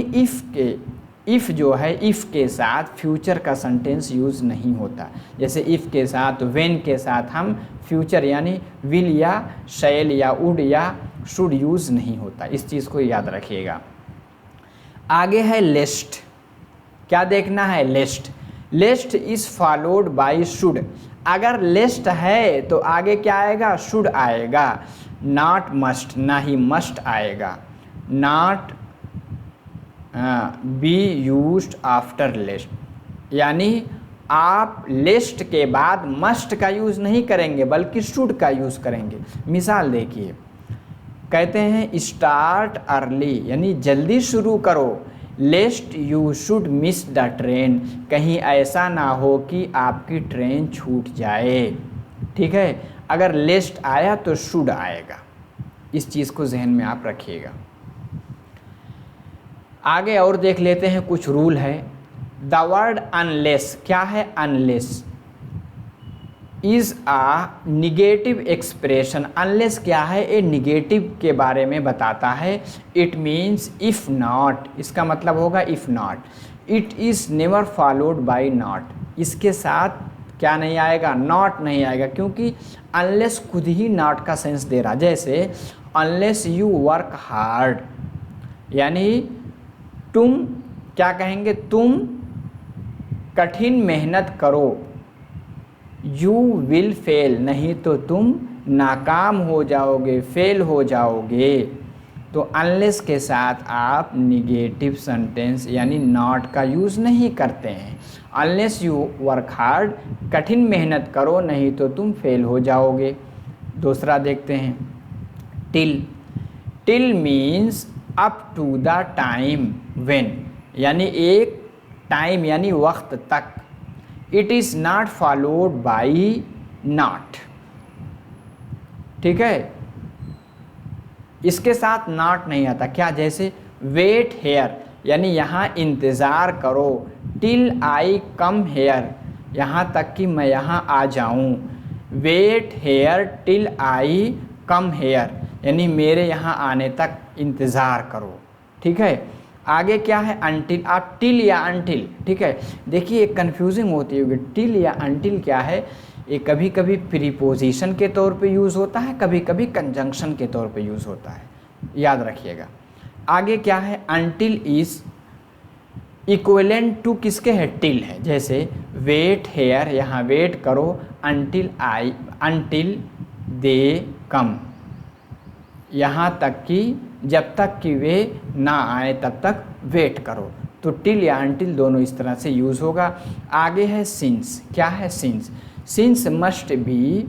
इफ़ जो है, इफ़ के साथ फ्यूचर का सेंटेंस यूज़ नहीं होता। जैसे इफ़ के साथ, व्हेन के साथ हम फ्यूचर यानी विल या शैल या वुड या शुड यूज़ नहीं होता। इस चीज़ को याद रखिएगा। आगे है लेस्ट। क्या देखना है, लेस्ट। लेस्ट इज़ फॉलोड बाय शुड। अगर लेस्ट है तो आगे क्या आएगा, शुड आएगा। नॉट मस्ट, ना ही मस्ट आएगा। नॉट बी यूज्ड आफ्टर लेस्ट, यानी आप लिस्ट के बाद मस्ट का यूज़ नहीं करेंगे बल्कि शुड का यूज़ करेंगे। मिसाल देखिए, कहते हैं स्टार्ट अर्ली, यानी जल्दी शुरू करो। लेस्ट you should miss the train, कहीं ऐसा ना हो कि आपकी ट्रेन छूट जाए, ठीक है। अगर लेस्ट आया तो शुड आएगा। इस चीज़ को जहन में आप रखिएगा। आगे और देख लेते हैं, कुछ रूल है। द वर्ड अनलेस, क्या है unless, is a negative expression. Unless क्या है, ये निगेटिव के बारे में बताता है। इट मीन्स इफ़ नॉट, इसका मतलब होगा if not. It is never followed by not, इसके साथ क्या नहीं आएगा, नॉट नहीं आएगा, क्योंकि अनलेस खुद ही नॉट का सेंस दे रहा। जैसे अनलेस यू वर्क हार्ड, यानी तुम क्या कहेंगे, तुम कठिन मेहनत करो। यू विल फेल, नहीं तो तुम नाकाम हो जाओगे, फेल हो जाओगे। तो अनलेस के साथ आप निगेटिव सेंटेंस यानी नॉट का यूज़ नहीं करते हैं। अनलेस यू वर्क हार्ड, कठिन मेहनत करो नहीं तो तुम फेल हो जाओगे। दूसरा देखते हैं, till. Till means up to the time when, यानी एक टाइम यानी वक्त तक। It is not followed by not, ठीक है, इसके साथ नॉट नहीं आता। क्या, जैसे वेट हेयर यानी यहाँ इंतज़ार करो, टिल आई कम हेयर यहाँ तक कि मैं यहाँ आ जाऊँ, wait here till I come here यानी मेरे यहाँ आने तक इंतज़ार करो, ठीक है। आगे क्या है, अनटिल, आप टिल या अनटिल, ठीक है। देखिए एक कन्फ्यूजिंग होती होगी, टिल या अनटिल क्या है, ये कभी कभी प्रीपोजिशन के तौर पे यूज़ होता है, कभी कभी कंजंक्शन के तौर पे यूज़ होता है, याद रखिएगा। आगे क्या है, अनटिल इज़ इक्विवेलेंट टू किसके है, टिल है। जैसे वेट हेयर यहाँ वेट करो, अनटिल दे कम यहाँ तक कि जब तक कि वे ना आए तब तक वेट करो। तो टिल या अनटिल दोनों इस तरह से यूज़ होगा। आगे है सिंस, क्या है since, since must be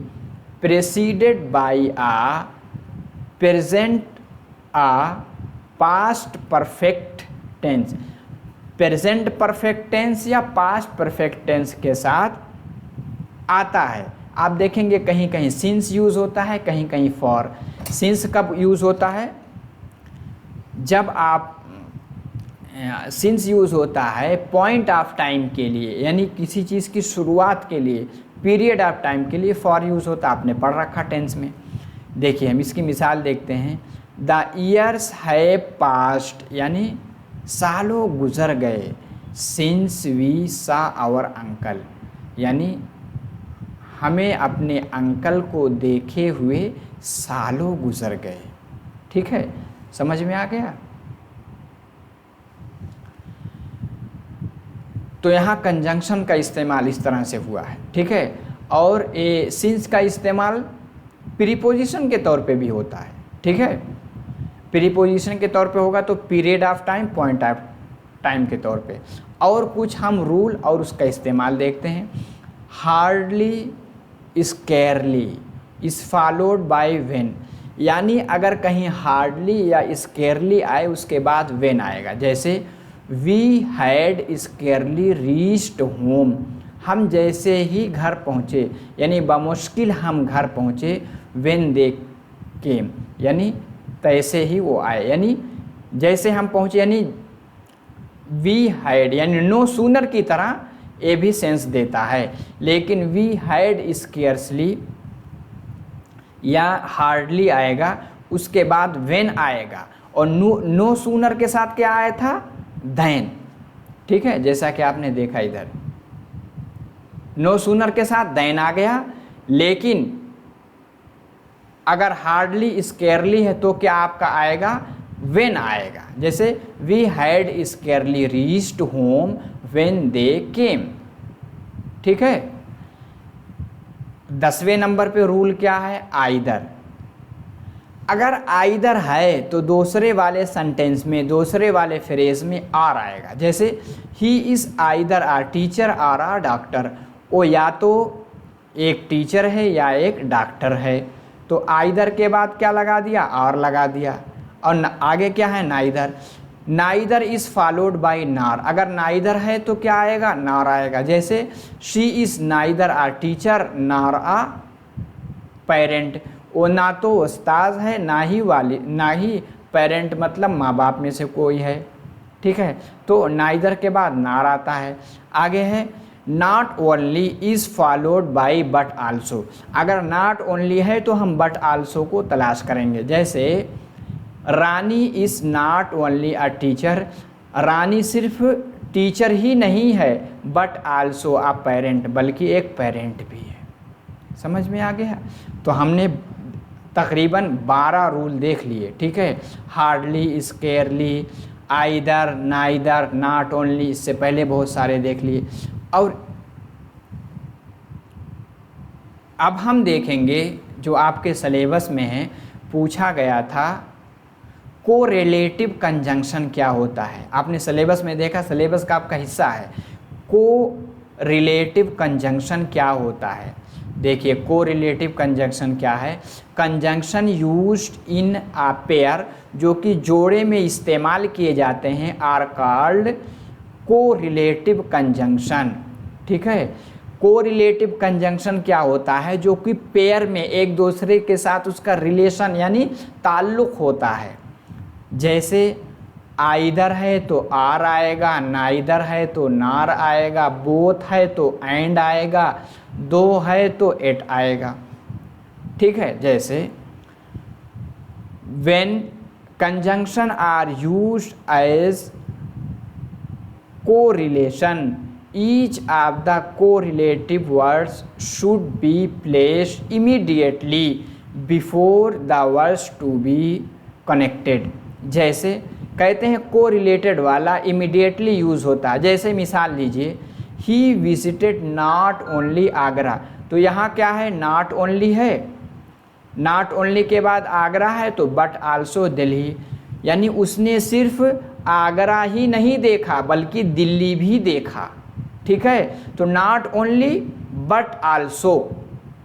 preceded by a present a past perfect tense, present perfect tense या पास्ट परफेक्ट टेंस के साथ आता है। आप देखेंगे कहीं कहीं सिंस यूज़ होता है, कहीं कहीं फॉर। सिंस कब यूज़ होता है, जब आप सिंस यूज़ होता है पॉइंट ऑफ टाइम के लिए, यानी किसी चीज़ की शुरुआत के लिए, पीरियड ऑफ टाइम के लिए। फॉर यूज़ होता है, आपने पढ़ रखा टेंस में। देखिए हम इसकी मिसाल देखते हैं, द ईयर्स हैव पास्ट यानी सालों गुजर गए, since we saw our uncle यानी हमें अपने अंकल को देखे हुए सालों गुजर गए, ठीक है, समझ में आ गया। तो यहाँ कंजंक्शन का इस्तेमाल इस तरह से हुआ है, ठीक है। और ये सिंस का इस्तेमाल प्रीपोजिशन के तौर पे भी होता है, ठीक है। प्रीपोजिशन के तौर पे होगा तो period of time, point of time के तौर पे। और कुछ हम रूल और उसका इस्तेमाल देखते हैं। Hardly scarcely is followed by when, यानी अगर कहीं हार्डली या स्केयरली आए उसके बाद व्हेन आएगा। जैसे we had scarcely reached home, हम जैसे ही घर पहुँचे यानी बमुश्किल हम घर पहुँचे, व्हेन दे केम यानी तैसे ही वो आए, यानी जैसे हम पहुँचे, यानी वी हैड यानी नो सूनर की तरह ये भी सेंस देता है। लेकिन वी हैड स्केयर्सली या हार्डली आएगा, उसके बाद व्हेन आएगा। और नो सूनर के साथ क्या आया था, देन, ठीक है, जैसा कि आपने देखा इधर नो सूनर के साथ देन आ गया। लेकिन अगर हार्डली स्केयरली है तो क्या आपका आएगा, व्हेन आएगा। जैसे we had scarcely reached home when they came, ठीक है। 10वें नंबर पे रूल क्या है, आइदर। अगर आइदर है तो दूसरे वाले सेंटेंस में, दूसरे वाले फ्रेज में आर आएगा। जैसे he is either a teacher or a doctor, वो या तो एक टीचर है या एक डॉक्टर है। तो आइदर के बाद क्या लगा दिया, आर लगा दिया। और आगे क्या है, neither. Neither is followed bye नार, अगर नाइदर है तो क्या आएगा, नार आएगा। जैसे she is neither a teacher nor a parent, वो ना तो उस्ताद है ना ही पेरेंट मतलब माँ बाप में से कोई है, ठीक है। तो नाइदर के बाद नार आता है। आगे है not only is followed by but also, अगर नॉट ओनली है तो हम बट आल्सो को तलाश करेंगे। जैसे Rani is not only a teacher, Rani सिर्फ टीचर ही नहीं है, बट आल्सो अ पेरेंट, बल्कि एक पेरेंट भी है। समझ में आ गया। तो हमने तकरीबन 12 रूल देख लिए, ठीक है। Hardly, scarcely, either, neither, not only, इससे पहले बहुत सारे देख लिए। और अब हम देखेंगे जो आपके सिलेबस में है, पूछा गया था कोरिलेटिव कंजंक्शन क्या होता है। आपने सिलेबस में देखा, सिलेबस का आपका हिस्सा है, कोरिलेटिव कंजंक्शन क्या होता है। देखिए कोरिलेटिव कंजंक्शन क्या है, conjunction used in a pair, जो कि जोड़े में इस्तेमाल किए जाते हैं, आर कॉल्ड कोरिलेटिव कंजंक्शन। ठीक है, कोरिलेटिव कंजंक्शन क्या होता है, जो कि पेयर में एक दूसरे के साथ उसका रिलेशन यानी ताल्लुक होता है। जैसे आइदर है तो आर आएगा, नाइदर है तो नार आएगा, बोथ है तो एंड आएगा, दो है तो एट आएगा। ठीक है, जैसे when conjunction are used as correlation, each of the correlative words should be placed immediately before the words to be connected। जैसे कहते हैं कोरिलेटेड वाला इमीडिएटली यूज़ होता है। जैसे मिसाल लीजिए, he visited not only Agra, तो यहाँ क्या है, नॉट ओनली है, नॉट ओनली के बाद आगरा है तो बट आल्सो दिल्ली, यानी उसने सिर्फ आगरा ही नहीं देखा बल्कि दिल्ली भी देखा। ठीक है, तो नॉट ओनली बट आल्सो,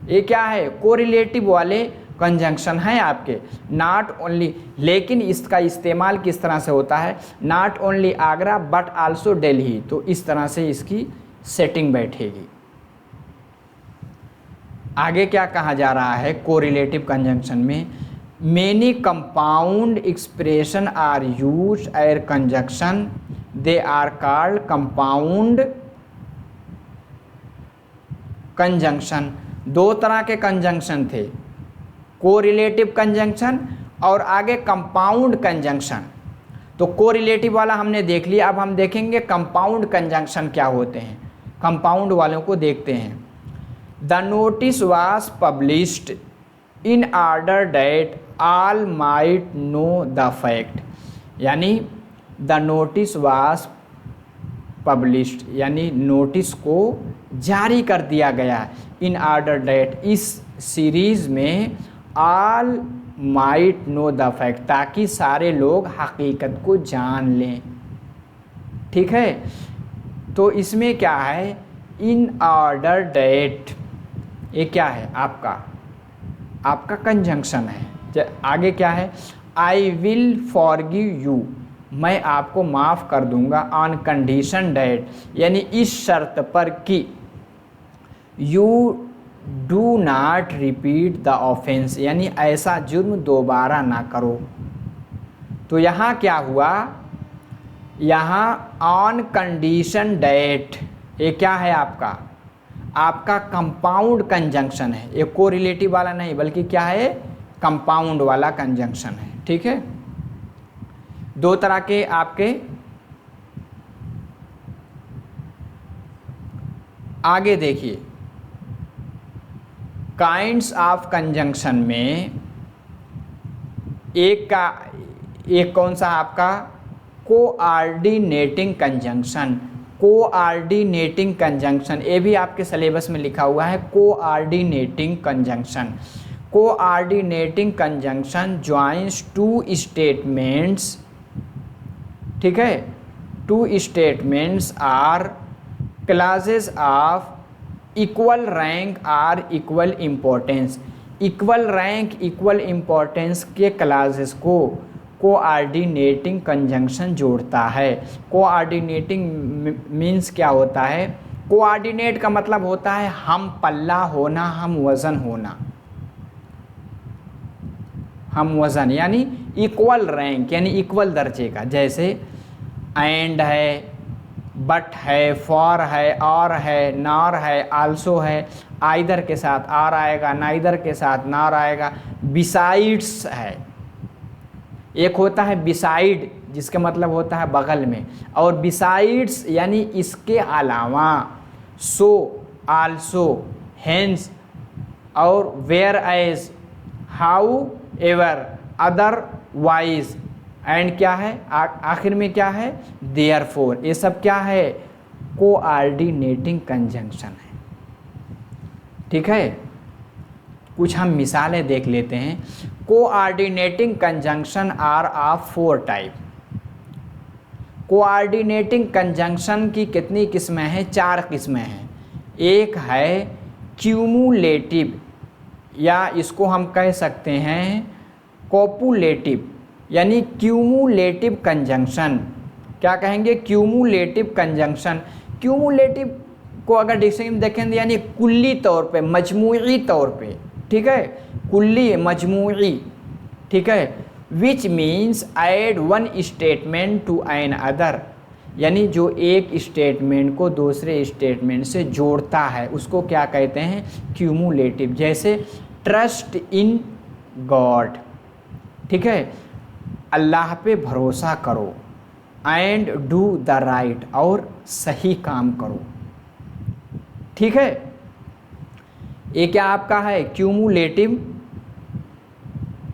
ये क्या है, कोरिलेटिव वाले कंजंक्शन है आपके, नॉट ओनली। लेकिन इसका इस्तेमाल किस तरह से होता है, not only Agra but also Delhi, तो इस तरह से इसकी सेटिंग बैठेगी। आगे क्या कहा जा रहा है कोरिलेटिव कंजंक्शन में, many compound expression are used air conjunction, they are called compound conjunction. दो तरह के कंजंक्शन थे, कोरिलेटिव कंजंक्शन और आगे कंपाउंड कंजंक्शन। तो कोरिलेटिव वाला हमने देख लिया, अब हम देखेंगे कंपाउंड कंजंक्शन क्या होते हैं। कंपाउंड वालों को देखते हैं। The notice was published in order that all might know the fact, यानी द नोटिस वाज पब्लिश्ड यानी नोटिस को जारी कर दिया गया इन ऑर्डर डेट, इस सीरीज़ में all might know the fact, ताकि सारे लोग हकीकत को जान लें। ठीक है, तो इसमें क्या है, इन ऑर्डर डेट, ये क्या है आपका कंजंक्शन है। आगे क्या है, आई विल फॉरगिव यू, मैं आपको माफ़ कर दूंगा, ऑन कंडीशन डेट, यानी इस शर्त पर कि you do not repeat the offence, यानी ऐसा जुर्म दोबारा ना करो। तो यहाँ क्या हुआ, यहाँ ऑन कंडीशन डेट, ये क्या है आपका कंपाउंड कंजंक्शन है, ये कोरिलेटिव वाला नहीं बल्कि क्या है, कंपाउंड वाला कंजंक्शन है। ठीक है, दो तरह के आपके आगे देखिए, काइंड्स ऑफ कंजंक्शन में एक कौन सा आपका कोऑर्डिनेटिंग कंजंक्शन। कोऑर्डिनेटिंग कंजंक्शन, ये भी आपके सिलेबस में लिखा हुआ है, coordinating conjunction. Coordinating conjunction joins two statements, ठीक है, two statements or clauses of equal rank or equal importance. Equal rank equal importance के क्लासेस को कोऑर्डिनेटिंग कंजंक्शन जोड़ता है। कोऑर्डिनेटिंग मीन्स क्या होता है, कोऑर्डिनेट का मतलब होता है हम पल्ला होना, हम वज़न होना, हम वज़न यानी इक्वल रैंक यानी इक्वल दर्जे का। जैसे एंड है, बट है, फॉर है, और है, नॉर है, आल्सो है, आइदर के साथ आर आएगा, नाइदर के साथ नॉर आएगा, बिसाइड्स है। एक होता है बिसाइड जिसका मतलब होता है बगल में, और बिसाइड्स यानी इसके अलावा, सो, आल्सो, हेंस और whereas, however, otherwise, and क्या है आखिर में क्या है, देयरफॉर। ये सब क्या है, कोऑर्डिनेटिंग कंजंक्शन है। ठीक है, कुछ हम मिसालें देख लेते हैं। Coordinating conjunction are of 4 type. Coordinating conjunction की कितनी किस्में हैं, 4 किस्में हैं। एक है क्यूमुलेटिव, या इसको हम कह सकते हैं कॉपुलेटिव, यानी क्यूमुलेटिव कंजंक्शन। क्या कहेंगे? Cumulative conjunction. क्यूमुलेटिव को अगर डिक्शनरी में देखेंगे यानी कुल्ली तौर पे, मजमूई तौर पे, ठीक है, कुल्ली मजमूई, ठीक है। Which means add one statement to another, यानी जो एक स्टेटमेंट को दूसरे स्टेटमेंट से जोड़ता है उसको क्या कहते हैं? क्यूमुलेटिव। जैसे ट्रस्ट इन गॉड, ठीक है, अल्लाह पे भरोसा करो, एंड डू द राइट, और सही काम करो, ठीक है। ये क्या आपका है?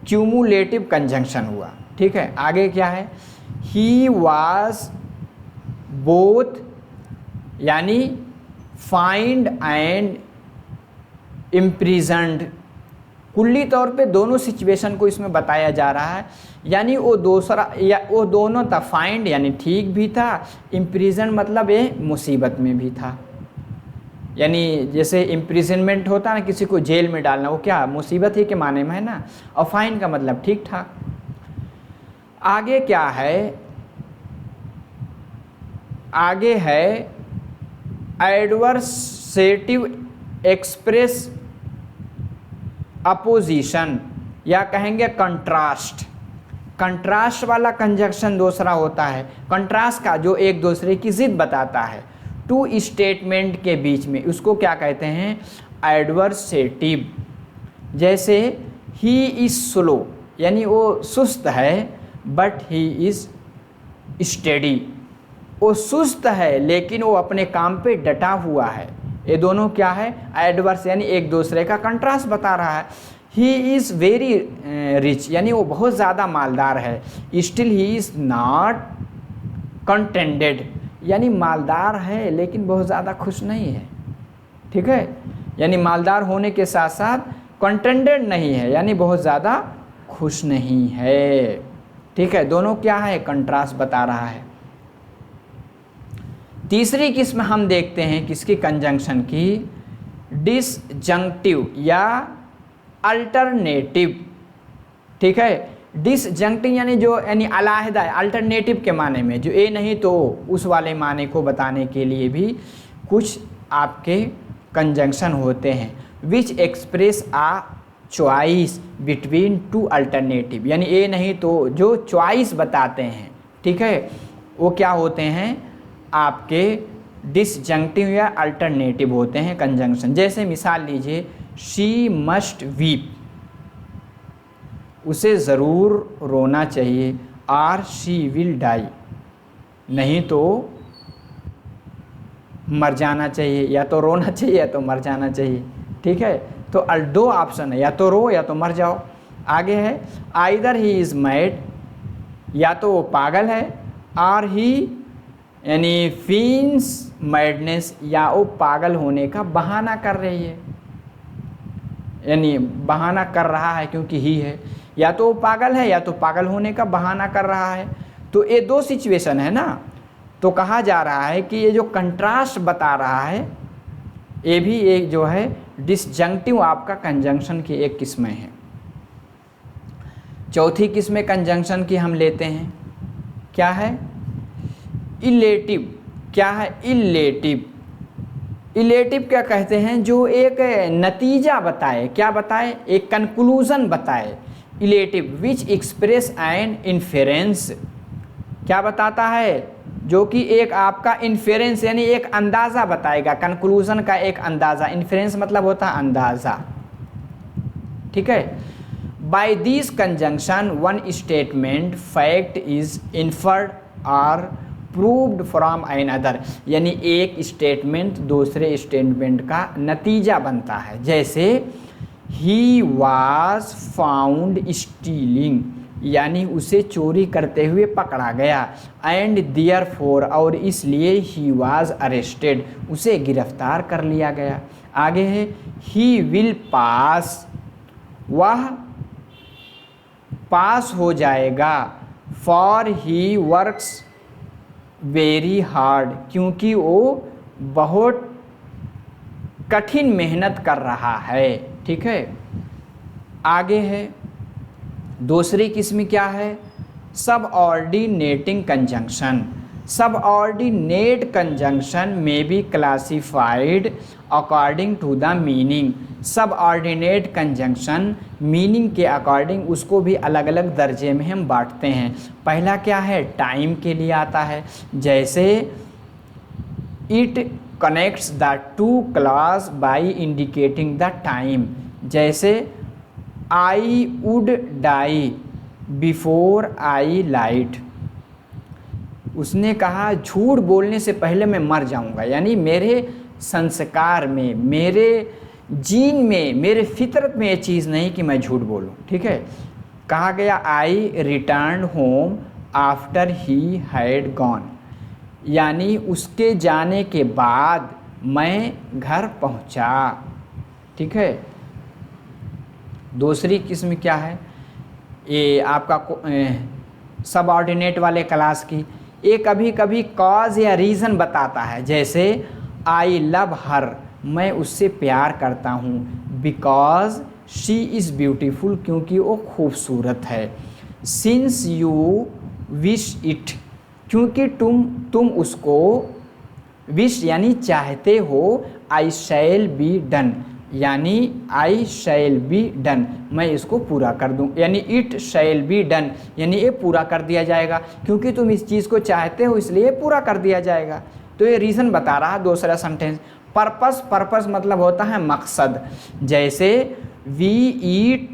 क्यूमुलेटिव कंजंक्शन हुआ, ठीक है। आगे क्या है? ही वाज बोथ, यानी फाइंड एंड इम्प्रिजन्ड। कुल्ली तौर पे दोनों सिचुएशन को इसमें बताया जा रहा है, यानी वो दूसरा या वो दोनों था। फाइंड यानी ठीक भी था, इम्प्रिजन मतलब ये मुसीबत में भी था। यानी जैसे इम्प्रिजनमेंट होता है ना, किसी को जेल में डालना, वो क्या मुसीबत ही के माने में है ना, और फाइन का मतलब ठीक ठाक। आगे क्या है? आगे है एडवर्सेटिव एक्सप्रेस अपोजिशन, या कहेंगे कंट्रास्ट। कंट्रास्ट वाला कंजंक्शन दूसरा होता है। कंट्रास्ट का जो एक दूसरे की जिद बताता है टू स्टेटमेंट के बीच में, उसको क्या कहते हैं? एडवर्सेटिव। जैसे ही इज स्लो, यानी वो सुस्त है, बट ही इज स्टेडी। वो सुस्त है लेकिन वो अपने काम पे डटा हुआ है। ये दोनों क्या है? एडवर्स, यानी एक दूसरे का कंट्रास्ट बता रहा है। ही इज़ वेरी रिच, यानी वो बहुत ज़्यादा मालदार है, still he is not contented, यानी मालदार है लेकिन बहुत ज़्यादा खुश नहीं है, ठीक है। यानी मालदार होने के साथ साथ कंटेंटेड नहीं है, यानी बहुत ज़्यादा खुश नहीं है, ठीक है। दोनों क्या है? कंट्रास्ट बता रहा है। तीसरी किस्म हम देखते हैं किसकी? कंजंक्शन की, डिसजंक्टिव या अल्टरनेटिव, ठीक है। डिसजंक्टिव यानी जो यानी अलहदा है, अल्टरनेटिव के माने में, जो ए नहीं तो उस वाले माने को बताने के लिए भी कुछ आपके कंजंक्शन होते हैं। Which express a choice between two alternative, यानी ए नहीं तो जो चॉइस बताते हैं, ठीक है, वो क्या होते हैं? आपके डिसजंक्टिव या अल्टरनेटिव होते हैं कंजंक्शन। जैसे मिसाल लीजिए, शी मस्ट वीप, उसे ज़रूर रोना चाहिए, आर शी विल डाई, नहीं तो मर जाना चाहिए, या तो रोना चाहिए या तो मर जाना चाहिए, ठीक है। तो दो ऑप्शन है, या तो रो या तो मर जाओ। आगे है आइदर ही इज़ मैड, या तो वो पागल है, आर ही यानी फीन्स मैडनेस, या वो पागल होने का बहाना कर रही है, यानी बहाना कर रहा है क्योंकि ही है, या तो वो पागल है या तो पागल होने का बहाना कर रहा है। तो ये दो सिचुएशन है ना, तो कहा जा रहा है कि ये जो कंट्रास्ट बता रहा है ये भी एक जो है डिसजंक्टिव आपका कंजंक्शन की एक किस्म है। चौथी किस्म कंजंक्शन की हम लेते हैं, क्या है? इलेटिव। क्या है? इलेटिव। इलेटिव क्या कहते हैं? जो एक नतीजा बताए, क्या बताए? एक कंक्लूजन बताए। Illative which express an inference, क्या बताता है? जो कि एक आपका इन्फेरेंस यानी एक अंदाज़ा बताएगा, कंक्लूजन का एक अंदाज़ा। इन्फेरेंस मतलब होता है अंदाज़ा, ठीक है। By this conjunction one statement fact is inferred और प्रूव्ड फ्रॉम एन अदर, यानी एक स्टेटमेंट दूसरे स्टेटमेंट का नतीजा बनता है। जैसे ही वाज फाउंड स्टीलिंग, यानी उसे चोरी करते हुए पकड़ा गया, एंड देयरफॉर, और इसलिए ही वाज अरेस्टेड, उसे गिरफ्तार कर लिया गया। आगे है ही विल पास, वह पास हो जाएगा, for he works very hard, क्योंकि वो बहुत कठिन मेहनत कर रहा है। ठीक है, आगे है दूसरी किस्म क्या है, subordinating conjunction. Subordinate conjunction may be classified according to the meaning. Subordinate conjunction meaning के अकॉर्डिंग उसको भी अलग अलग दर्जे में हम बांटते हैं। पहला क्या है, टाइम के लिए आता है, जैसे it connects the two clause by indicating the time. जैसे I would die before I lie. उसने कहा झूठ बोलने से पहले मैं मर जाऊंगा, यानी मेरे संस्कार में, मेरे जीन में, मेरे फितरत में ये चीज़ नहीं कि मैं झूठ बोलूं। ठीक है, कहा गया I return home after he had gone, यानी उसके जाने के बाद मैं घर पहुंचा। ठीक है, दूसरी किस्म क्या है, ये आपका सबऑर्डिनेट वाले क्लास की, ये कभी कभी कॉज या रीज़न बताता है। जैसे आई लव हर, मैं उससे प्यार करता हूँ, बिकॉज शी इज़ ब्यूटीफुल, क्योंकि वो खूबसूरत है। सिंस यू विश इट, क्योंकि तुम उसको, विश यानी चाहते हो, आई शैल बी डन, यानी आई शैल बी डन, मैं इसको पूरा कर दूं, यानी इट शैल बी डन, यानी ये पूरा कर दिया जाएगा, क्योंकि तुम इस चीज़ को चाहते हो इसलिए पूरा कर दिया जाएगा। तो ये रीज़न बता रहा है। दूसरा सेंटेंस पर्पस, पर्पस मतलब होता है मकसद। जैसे वी ईट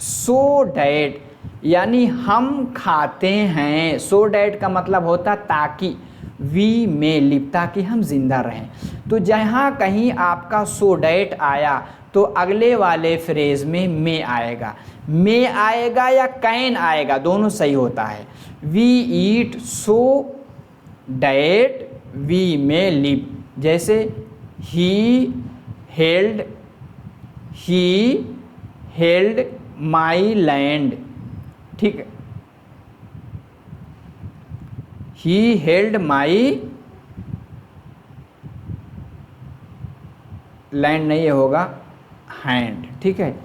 सो डैट, यानी हम खाते हैं, सो डैट का मतलब होता ताकि, वी में लिव, ताकि हम जिंदा रहें। तो जहाँ कहीं आपका सो डैट आया तो अगले वाले फ्रेज में आएगा, में आएगा या कैन आएगा, दोनों सही होता है। We eat so that we may live. जैसे ही हेल्ड माई लैंड। ठीक है, ही हेल्ड माई लैंड नहीं होगा, हैंड। ठीक है,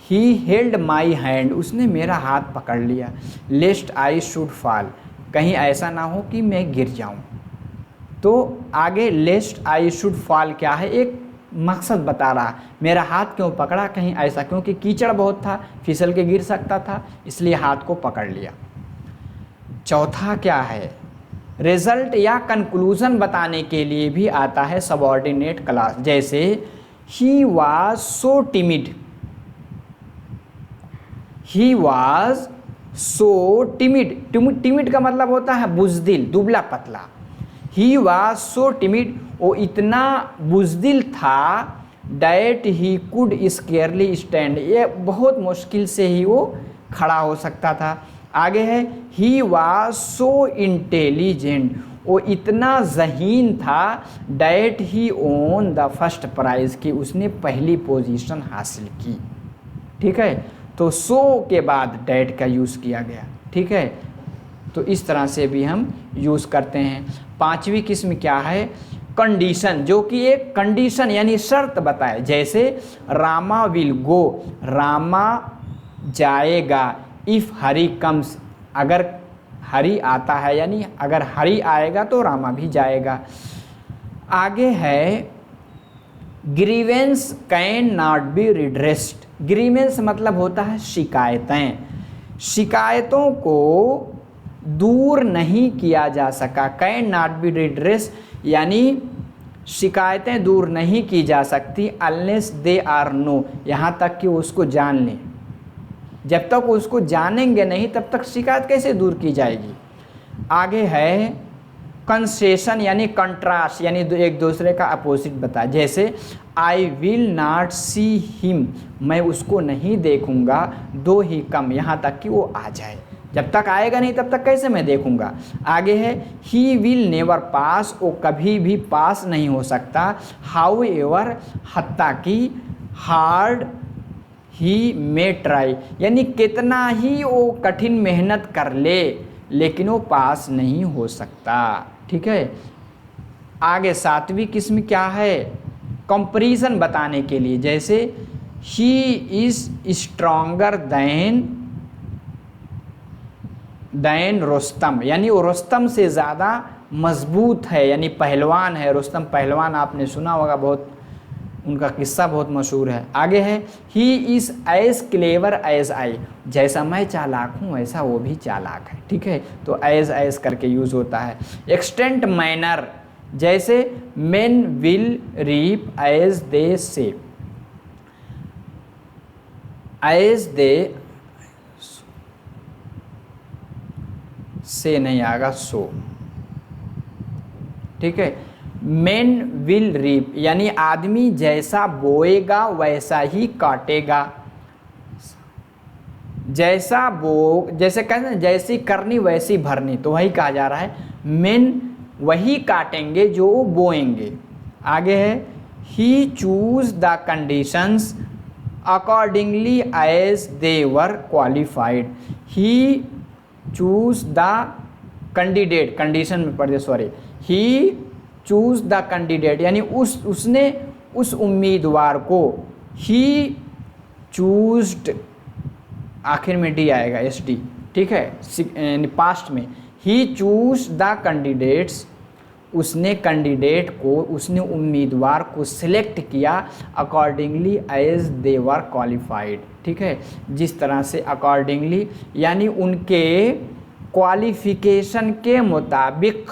ही हेल्ड माई हैंड, उसने मेरा हाथ पकड़ लिया। लेस्ट आई शुड फॉल, कहीं ऐसा ना हो कि मैं गिर जाऊं। तो आगे लेस्ट आई शुड फॉल क्या है, एक मकसद बता रहा, मेरा हाथ क्यों पकड़ा, कहीं ऐसा, क्योंकि कीचड़ बहुत था, फिसल के गिर सकता था, इसलिए हाथ को पकड़ लिया। चौथा क्या है, रिजल्ट या कंक्लूजन बताने के लिए भी आता है सबऑर्डिनेट क्लास। जैसे he was so timid, he was so timid, timid का मतलब होता है बुजदिल, दुबला पतला। ही वॉज सो टिमिड, वो इतना बुजदिल था, डैट ही कुड स्केयरली स्टैंड, ये बहुत मुश्किल से ही वो खड़ा हो सकता था। आगे है ही वॉज सो इंटेलिजेंट, वो इतना ज़हीन था, that he own the first prize, की उसने पहली पोजीशन हासिल की। ठीक है, तो सो के बाद डैट का यूज़ किया गया। ठीक है, तो इस तरह से भी हम यूज़ करते हैं। पांचवी किस्म क्या है, कंडीशन, जो कि एक कंडीशन यानी शर्त बताए। जैसे रामा विल गो, रामा जाएगा, इफ़ हरी कम्स, अगर हरी आता है, यानी अगर हरी आएगा तो रामा भी जाएगा। आगे है grievance can not be redressed. Grievance मतलब होता है शिकायतें, शिकायतों को दूर नहीं किया जा सका। कैन नॉट बी रिड्रेस, यानी शिकायतें दूर नहीं की जा सकती अनलेस दे आर नो, यहाँ तक कि उसको जान लें। जब तक उसको जानेंगे नहीं तब तक शिकायत कैसे दूर की जाएगी। आगे है कंसेशन यानी कंट्रास्ट, यानी एक दूसरे का अपोजिट बता। जैसे I will not see him, मैं उसको नहीं देखूंगा, दो ही कम, यहाँ तक कि वो आ जाए। जब तक आएगा नहीं तब तक कैसे मैं देखूंगा। आगे है ही विल नेवर पास, वो कभी भी पास नहीं हो सकता। हाउ एवर, हत्ता कि, हार्ड ही मे ट्राई, यानी कितना ही वो कठिन मेहनत कर ले लेकिन वो पास नहीं हो सकता। ठीक है, आगे सातवीं किस्म क्या है, कंपैरिजन बताने के लिए, जैसे he is stronger than Rustam, यानी वो रुस्तम से ज़्यादा मजबूत है, यानी पहलवान है। रुस्तम पहलवान आपने सुना होगा, बहुत उनका किस्सा बहुत मशहूर है। आगे है he is as clever as I, जैसा मैं चालाक हूँ वैसा वो भी चालाक है, ठीक है। तो एज करके यूज़ होता है। एक्सटेंट मैनर, जैसे men will reap as they say, as they से नहीं आएगा सो, ठीक है। मेन विल रीप, यानी आदमी जैसा बोएगा वैसा ही काटेगा। जैसे कहते हैं जैसी करनी वैसी भरनी, तो वही कहा जा रहा है मेन वही काटेंगे जो बोएंगे। आगे है he choose the conditions accordingly as they were qualified, he choose the candidate, condition में पढ़ दे, sorry, he choose the candidate, यानी उसने उस उम्मीदवार को, ही चूज्ड, आखिर में डी आएगा, एस डी, ठीक है, पास्ट में। ही चूज द कैंडिडेट्स, उसने कैंडिडेट को, उसने उम्मीदवार को सिलेक्ट किया accordingly as they were qualified, ठीक है। जिस तरह से अकॉर्डिंगली यानी उनके क्वालिफिकेशन के मुताबिक,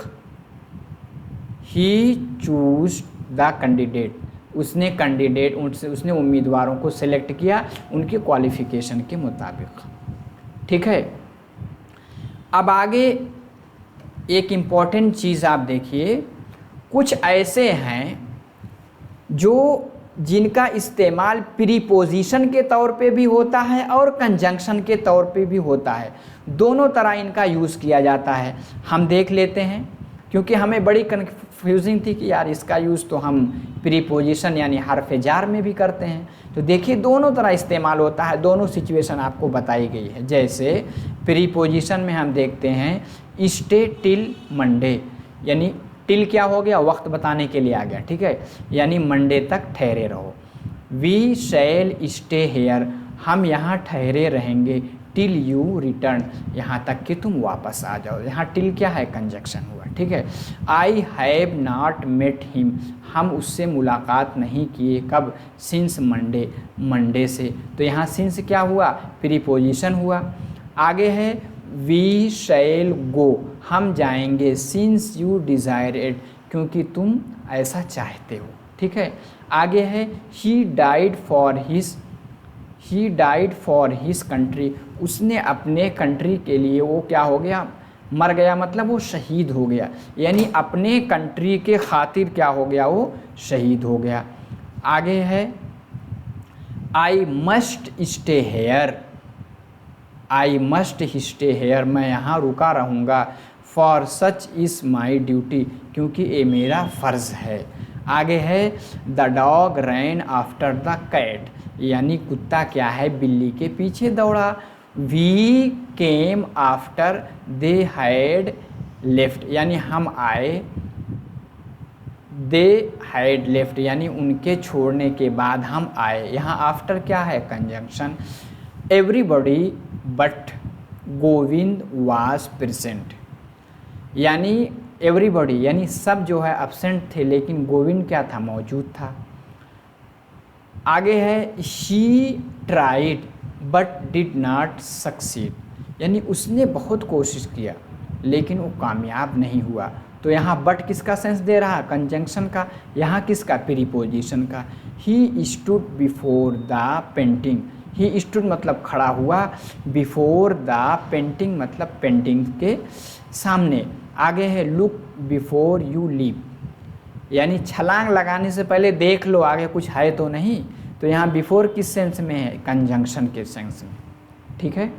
ही चूज द कैंडिडेट, उसने कैंडिडेट उसने उम्मीदवारों को सिलेक्ट किया उनके क्वालिफिकेशन के मुताबिक, ठीक है। अब आगे एक इम्पॉर्टेंट चीज़ आप देखिए, कुछ ऐसे हैं जिनका इस्तेमाल प्रीपोजिशन के तौर पे भी होता है और कंजंक्शन के तौर पे भी होता है, दोनों तरह इनका यूज़ किया जाता है। हम देख लेते हैं, क्योंकि हमें बड़ी कन्फ्यूजिंग थी कि यार इसका यूज़ तो हम प्रीपोजिशन यानी हर्फ जार में भी करते हैं। तो देखिए दोनों तरह इस्तेमाल होता है, दोनों सिचुएशन आपको बताई गई है। जैसे प्रीपोजिशन में हम देखते हैं स्टे टिल मंडे, यानी टिल क्या हो गया, वक्त बताने के लिए आ गया, ठीक है, यानी मंडे तक ठहरे रहो। वी शैल स्टे हेयर, हम यहाँ ठहरे रहेंगे। टिल यू रिटर्न, यहाँ तक कि तुम वापस आ जाओ। यहाँ टिल क्या है, कंजक्शन हुआ, ठीक है। I have not met him, हम उससे मुलाकात नहीं किए, कब, सिंस मंडे, मंडे से। तो यहाँ सिंस क्या हुआ, प्रीपोजिशन हुआ। आगे है वी शैल गो, हम जाएंगे। सिंस यू डिज़ायर इट, क्योंकि तुम ऐसा चाहते हो, ठीक है। आगे है he died for his country, उसने अपने कंट्री के लिए वो क्या हो गया, मर गया, मतलब वो शहीद हो गया, यानी अपने कंट्री के खातिर क्या हो गया, वो शहीद हो गया। आगे है I must stay here, I must stay here, मैं यहाँ रुका रहूँगा। For such is my duty, क्योंकि ये मेरा फ़र्ज़ है। आगे है the dog ran after the cat, यानी कुत्ता क्या है, बिल्ली के पीछे दौड़ा। We came after they had left, यानी हम आए, दे हैड लेफ्ट, यानी उनके छोड़ने के बाद हम आए। यहाँ आफ्टर क्या है, conjunction. Everybody but Govind was present, यानी एवरीबॉडी यानी सब जो है एब्सेंट थे, लेकिन गोविंद क्या था, मौजूद था। आगे है she tried but did not succeed, यानी उसने बहुत कोशिश किया लेकिन वो कामयाब नहीं हुआ। तो यहाँ बट किसका सेंस दे रहा है, कंजंक्शन का। यहाँ किसका, प्रीपोजिशन का। He stood before the painting, he stood मतलब खड़ा हुआ, बिफोर द पेंटिंग मतलब पेंटिंग के सामने। आगे है लुक बिफोर यू लीप, यानी छलांग लगाने से पहले देख लो आगे कुछ है तो नहीं। तो यहाँ बिफोर किस सेंस में है, कंजंक्शन के सेंस में, ठीक है।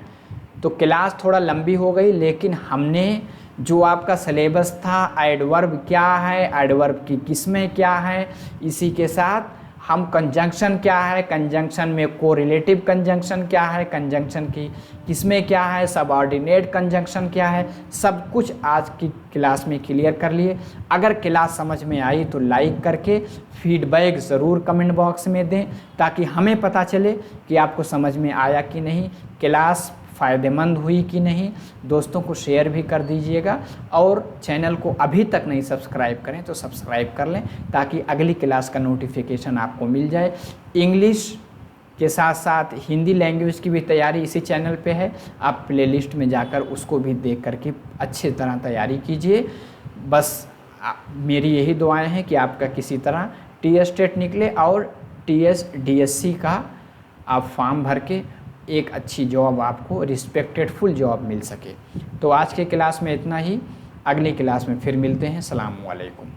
तो क्लास थोड़ा लंबी हो गई, लेकिन हमने जो आपका सिलेबस था, एडवर्ब क्या है, एडवर्ब की किस्में क्या हैं, इसी के साथ हम कंजंक्शन क्या है, कंजंक्शन में कोरिलेटिव कंजंक्शन क्या है, कंजंक्शन की किसमें क्या है, सबऑर्डिनेट कंजंक्शन क्या है, सब कुछ आज की क्लास में क्लियर कर लिए। अगर क्लास समझ में आई तो लाइक करके फीडबैक ज़रूर कमेंट बॉक्स में दें, ताकि हमें पता चले कि आपको समझ में आया कि नहीं, क्लास फ़ायदेमंद हुई कि नहीं। दोस्तों को शेयर भी कर दीजिएगा, और चैनल को अभी तक नहीं सब्सक्राइब करें तो सब्सक्राइब कर लें, ताकि अगली क्लास का नोटिफिकेशन आपको मिल जाए। इंग्लिश के साथ साथ हिंदी लैंग्वेज की भी तैयारी इसी चैनल पे है, आप प्लेलिस्ट में जाकर उसको भी देख करके अच्छी तरह तैयारी कीजिए। बस मेरी यही दुआएं हैं कि आपका किसी तरह टीएस टेट निकले और टीएस डीएससी का आप फॉर्म भर के एक अच्छी जॉब, आपको रिस्पेक्टेडफुल जॉब मिल सके। तो आज के क्लास में इतना ही, अगली क्लास में फिर मिलते हैं। सलाम वालेकुम।